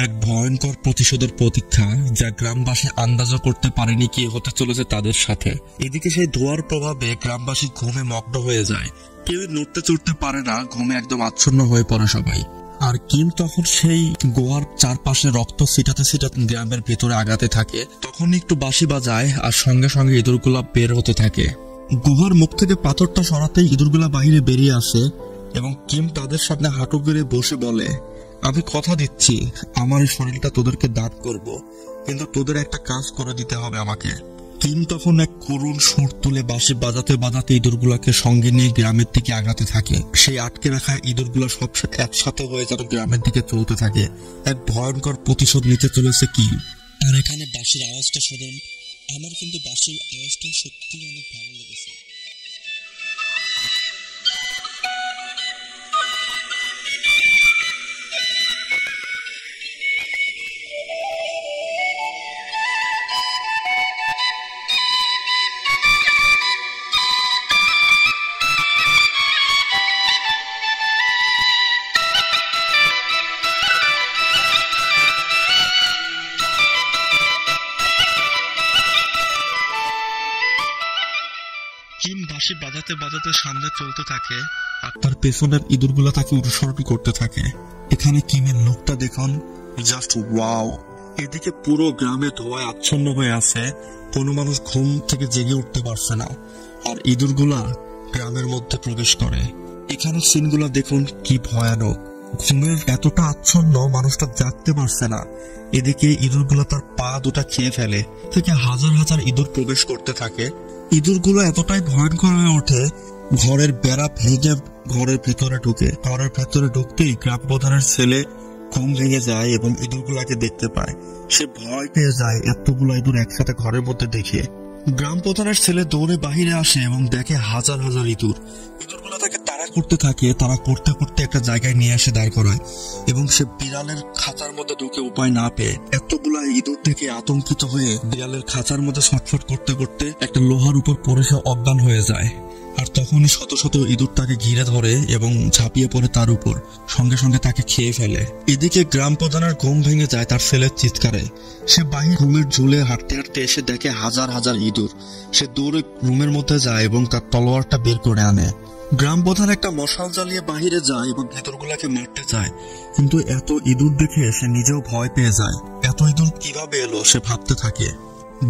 এক ভয়ঙ্কর প্রতিশোধের প্রতীক্ষা, যা গ্রামবাসী আন্দাজও করতে পারেনি কি হতে চলেছে তাদের সাথে। এদিকে সেই ধোঁয়ার প্রভাবে গ্রামবাসী ঘুমে মগ্ন হয়ে যায়। কেউ নড়তে চড়তে পারে না, ঘুমে একদম আচ্ছন্ন হয়ে পড়ে সবাই। আর কিম তখন সেই গোয়ার চারপাশে রক্ত ছিটাতে ছিটাতে গ্রামের ভেতরে আগাতে থাকে। তখন একটু বাঁশি বাজায় আর সঙ্গে সঙ্গে ইঁদুরগুলা বের হতে থাকে। গুহার মুখ থেকে পাথরটা সরাতেই ইঁদুরগুলা বাহিরে বেরিয়ে আসে এবং কিম তাদের সামনে হাঁটু গেড়ে বসে বলে, আমি কথা দিচ্ছি আমার এই শরীরটা তোদেরকে দান করব, কিন্তু তোদের একটা কাজ করে দিতে হবে আমাকে। কিম তখন এক করুণ সুর তুলে বাঁশি বাজাতে বাজাতে ইঁদুরগুলাকে সঙ্গে নিয়ে গ্রামের দিকে আগাতে থাকে। সেই আটকে রাখা ইঁদুরগুলা সব একসাথে হয়ে যেন গ্রামের দিকে চলতে থাকে। এক ভয়ঙ্কর প্রতিশোধ নিতে চলেছে কিম। আর এখানে বাঁশির আওয়াজটা শুনুন। আমার কিন্তু বাঁশির আওয়াজটা সত্যি অনেক ভালো লেগেছে। কিম বাঁশি বাজাতে বাজাতে সামনে চলতে থাকে আর তার পেছনের ইঁদুরগুলা তাকে অনুসরণ করতে থাকে। এখানে কিমের লোকটা দেখুন, জাস্ট ওয়াও। এদিকে পুরো গ্রামে ধোঁয়ায় আচ্ছন্ন হয়ে আছে, কোনো মানুষ ঘুম থেকে জেগে উঠতে পারছে না। আর ইঁদুরগুলা গ্রামের মধ্যে প্রবেশ করে। এখানে সিনগুলা দেখুন কি ভয়ানক। ঘুমের এতটা আচ্ছন্ন, মানুষটা জাগতে পারছে না। এদিকে ইঁদুরগুলা তার পা দুটা খেয়ে ফেলে। থেকে হাজার হাজার ইঁদুর প্রবেশ করতে থাকে। ইঁদুরগুলো এতটাই ভয়ঙ্কর হয়ে ওঠে, ঘরের বেড়া ভেঙে ঘরের ভেতরে ঢুকতেই গ্রাম প্রধানের ছেলে ঘুম ভেঙে যায় এবং ইঁদুরগুলাকে দেখতে পায়। সে ভয় পেয়ে যায় এতগুলো ইঁদুর একসাথে ঘরের মধ্যে দেখে। গ্রাম প্রধানের ছেলে দৌড়ে বাহিরে আসে এবং দেখে হাজার হাজার ইঁদুর। ইঁদুরগুলো তাকে তাড়া করতে থাকে। তারা করতে করতে একটা জায়গায় নিয়ে এসে দাঁড় করায় এবং সে বিড়ালের খাঁচার মধ্যে ঢুকে উপায় না পেয়ে এতগুলা ইঁদুর থেকে আতঙ্কিত হয়ে বিড়ালের খাঁচার মধ্যে ছটফট করতে করতে একটা লোহার উপর পড়ে সে অজ্ঞান হয়ে যায়। আর তখনই শত শত ইঁদুর তাকে ঘিরে ধরে এবং ঝাঁপিয়ে পড়ে তার উপর, সঙ্গে সঙ্গে তাকে খেয়ে ফেলে। এদিকে গ্রাম প্রধানের ঘুম ভেঙে যায় তার ছেলের চিৎকারে। সে বাহির ঘুমের ঝুলে হাঁটতে হাঁটতে এসে দেখে হাজার হাজার ইঁদুর। সে দৌড়ে রুমের মধ্যে যায় এবং তার তলোয়ারটা বের করে আনে। গ্রাম প্রধান একটা মশাল জ্বালিয়ে বাহিরে যায় এবং ইঁদুরগুলাকে মারতে চায়, কিন্তু এত ইঁদুর দেখে সে নিজেও ভয় পেয়ে যায়। এত ইঁদুর কিভাবে এলো সে ভাবতে থাকে।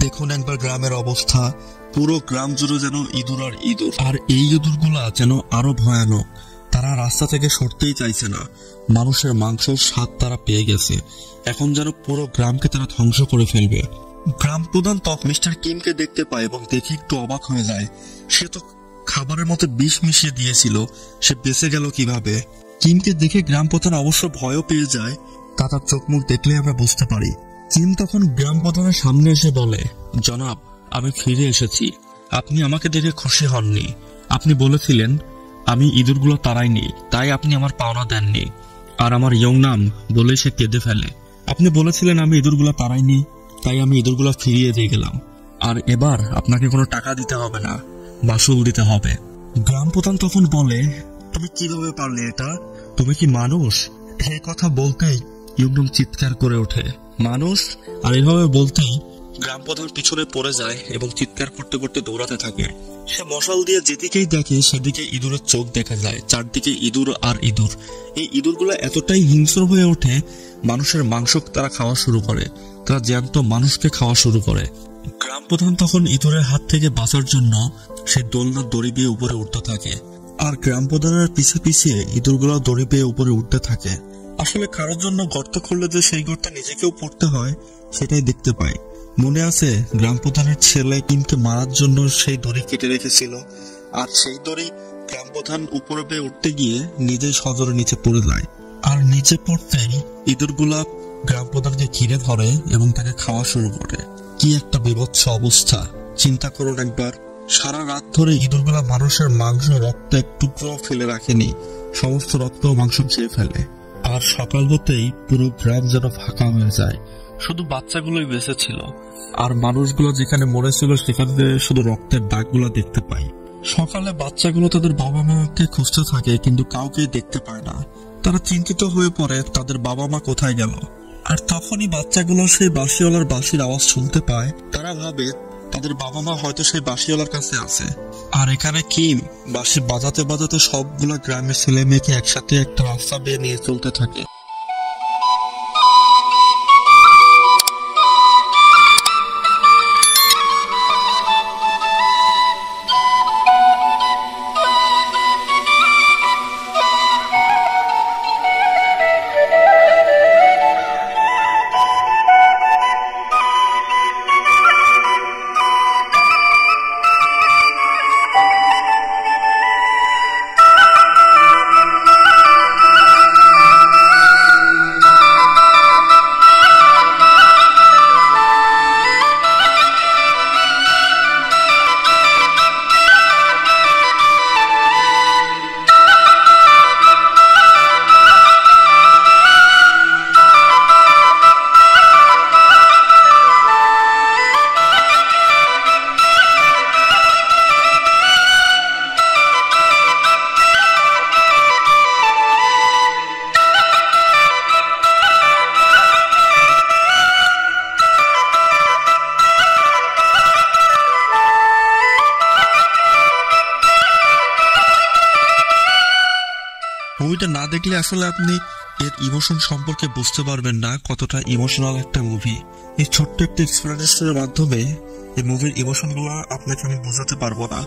দেখুন একবার গ্রামের অবস্থা, পুরো গ্রাম জুড়ে যেন ইঁদুর আর ইঁদুর। আর এই ইঁদুরগুলা যেন আরো ভয়ানক। তারা রাস্তা থেকে সরতেই চাইছে না। মানুষের মাংসের স্বাদ তারা পেয়ে গেছে। এখন যেন পুরো গ্রামকে তারা ধ্বংস করে ফেলবে। গ্রাম প্রধান তখন মিস্টার কিমকে দেখতে পায় এবং দেখে একটু অবাক হয়ে যায়। সে তো খাবারের মতো বিষ মিশিয়ে দিয়েছিল, সে বেঁচে গেল কিভাবে? কিমকে দেখে গ্রাম প্রধান অবশ্য ভয়ও পেয়ে যায়। তার চোখ মুখ দেখলে আমরা বুঝতে পারি। কিম তখন গ্রাম প্রধানের সামনে এসে বলে, জনাব, আমি ফিরে এসেছি। আপনি আমাকে দেখে খুশি হননি। আপনি বলেছিলেন আমি ইঁদুরগুলো তাড়াইনি, তাই আপনি আমার পাওনা দেননি। আর আমার ইয়ং নাম বলে সে কেঁদে ফেলে। আপনি বলেছিলেন আমি ইঁদুরগুলা তাড়াইনি, তাই আমি ইঁদুরগুলা ফিরিয়ে দিয়ে গেলাম। আর এবার আপনাকে কোনো টাকা দিতে হবে না, মাসুল দিতে হবে। গ্রাম প্রধান তখন বলে, তুমি কিভাবে পারলে এটা? তুমি কি মানুষ? এই কথা বলতেই ইউনুম চিৎকার করে ওঠে, মানুষ? আর এভাবে বলতেই গ্রাম প্রধান পিছনে পড়ে যায় এবং চিৎকার করতে করতে দৌড়াতে থাকে। সে মশাল দিয়ে যেদিকেই দেখে সেদিকে ইঁদুরের চোখ দেখা যায়, চারদিকে ইঁদুর আর ইঁদুর। এই ইঁদুরগুলো এতটাই হিংস্র হয়ে ওঠে, মানুষের মাংস তারা খাওয়া শুরু করে, তারা জ্যান্ত মানুষকে খাওয়া শুরু করে। গ্রাম প্রধান তখন ইঁদুরের হাত থেকে বাঁচার জন্য সে দোলনার দড়ি দিয়ে উপরে উঠতে থাকে, আর গ্রাম প্রধানের পিছে পিছে ইঁদুরগুলো দড়ি পেয়ে উপরে উঠতে থাকে। আসলে কারোর জন্য গর্ত খুললে যে সেই গর্তে নিজেকেও পড়তে হয় সেটাই দেখতে পায়। মনে আছে গ্রাম প্রধানের ছেলে কিমকে মারার জন্য সেই দড়ি কেটে রেখেছিল, আর সেই দড়ি গ্রাম প্রধান উপরে পেয়ে উঠতে গিয়ে নিজেই সজোরে নিচে পড়ে যায়। আর নিচে পড়তেই ইঁদুরগুলা গ্রাম প্রধানকে ঘিরে ধরে এবং তাকে খাওয়া শুরু করে। কি একটা বিভৎস অবস্থা, চিন্তা করুন একবার। সারা রাত ধরে ইঁদুরগুলা মানুষের মাংস, রক্ত এক টুকরো ফেলে রাখেনি, সমস্ত রক্ত ও মাংস খেয়ে ফেলে। আর সকাল হতেই পুরো গ্রাম যেন ফাঁকা হয়ে যায়, শুধু বাচ্চাগুলোই বেঁচে ছিল, আর মানুষগুলো যেখানে মরেছিল সেখানে শুধু রক্তের দাগগুলো দেখতে পাই। সকালে বাচ্চাগুলো তাদের বাবা মাকে খুঁজতে থাকে, কিন্তু কাউকে দেখতে পায় না। তারা চিন্তিত হয়ে পড়ে তাদের বাবা মা কোথায় গেল। আর তখনই বাচ্চাগুলো সেই বাঁশিওয়ালার বাঁশির আওয়াজ শুনতে পায়। তারা ভাবে তাদের বাবা মা হয়তো সেই বাঁশিওয়ালার কাছে আছে। আর এখানে কিম বাঁশি বাজাতে বাজাতে সবগুলা গ্রামের ছেলে মেয়েকে একসাথে একটা রাস্তা বেয়ে নিয়ে চলতে থাকে। মুভিটা না দেখলে আসলে আপনি এর ইমোশন সম্পর্কে বুঝতে পারবেন না কতটা ইমোশনাল একটা মুভি। এই ছোট্ট একটা এক্সপ্লেনেশনের মাধ্যমে এই মুভির ইমোশনগুলো আপনাকে আমি বোঝাতে পারবো না।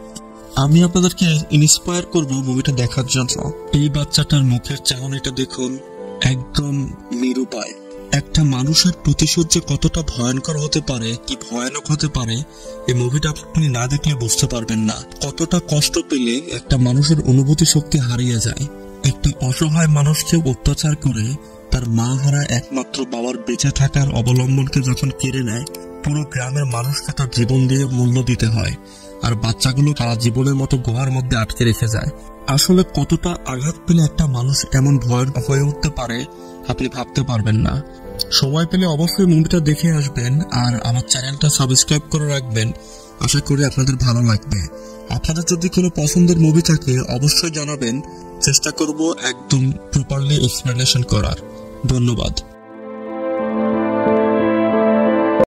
আমি আপনাদেরকে ইন্সপায়ার করব মুভিটা দেখার জন্য। এই বাচ্চাটার মুখের চাহনিটা দেখুন, একদম নিরুপায়। একটা মানুষের প্রতিশোধ যে কতটা ভয়ঙ্কর হতে পারে, কি ভয়ানক হতে পারে, এই মুভিটা আপনি না দেখলে বুঝতে পারবেন না। কতটা কষ্ট পেলে একটা মানুষের অনুভূতি শক্তি হারিয়ে যায়। একটা অসহায় মানুষকে অত্যাচার করে তার মা হারা একমাত্র বাবার বেঁচে থাকার অবলম্বনকে যখন কেড়ে নেয়, পুরো গ্রামের মানুষকে তার জীবন দিয়ে মূল্য দিতে হয়, আর বাচ্চাগুলো তারা জীবনের মতো গুহার মধ্যে আটকে রেখে যায়। আসলে কতটা আঘাত পেলে একটা মানুষ এমন ভয়ানক হয়ে উঠতে পারে আপনি ভাবতে পারবেন না। সময় পেলে অবশ্যই মুভিটা দেখে আসবেন, আর আমার চ্যানেলটা সাবস্ক্রাইব করে রাখবেন। আশা করি আপনাদের ভালো লাগবে। আপনাদের যদি কোনো পছন্দের মুভি থাকে অবশ্যই জানাবেন, চেষ্টা করব একদম প্রপারলি এক্সপ্লেনেশন করার। ধন্যবাদ।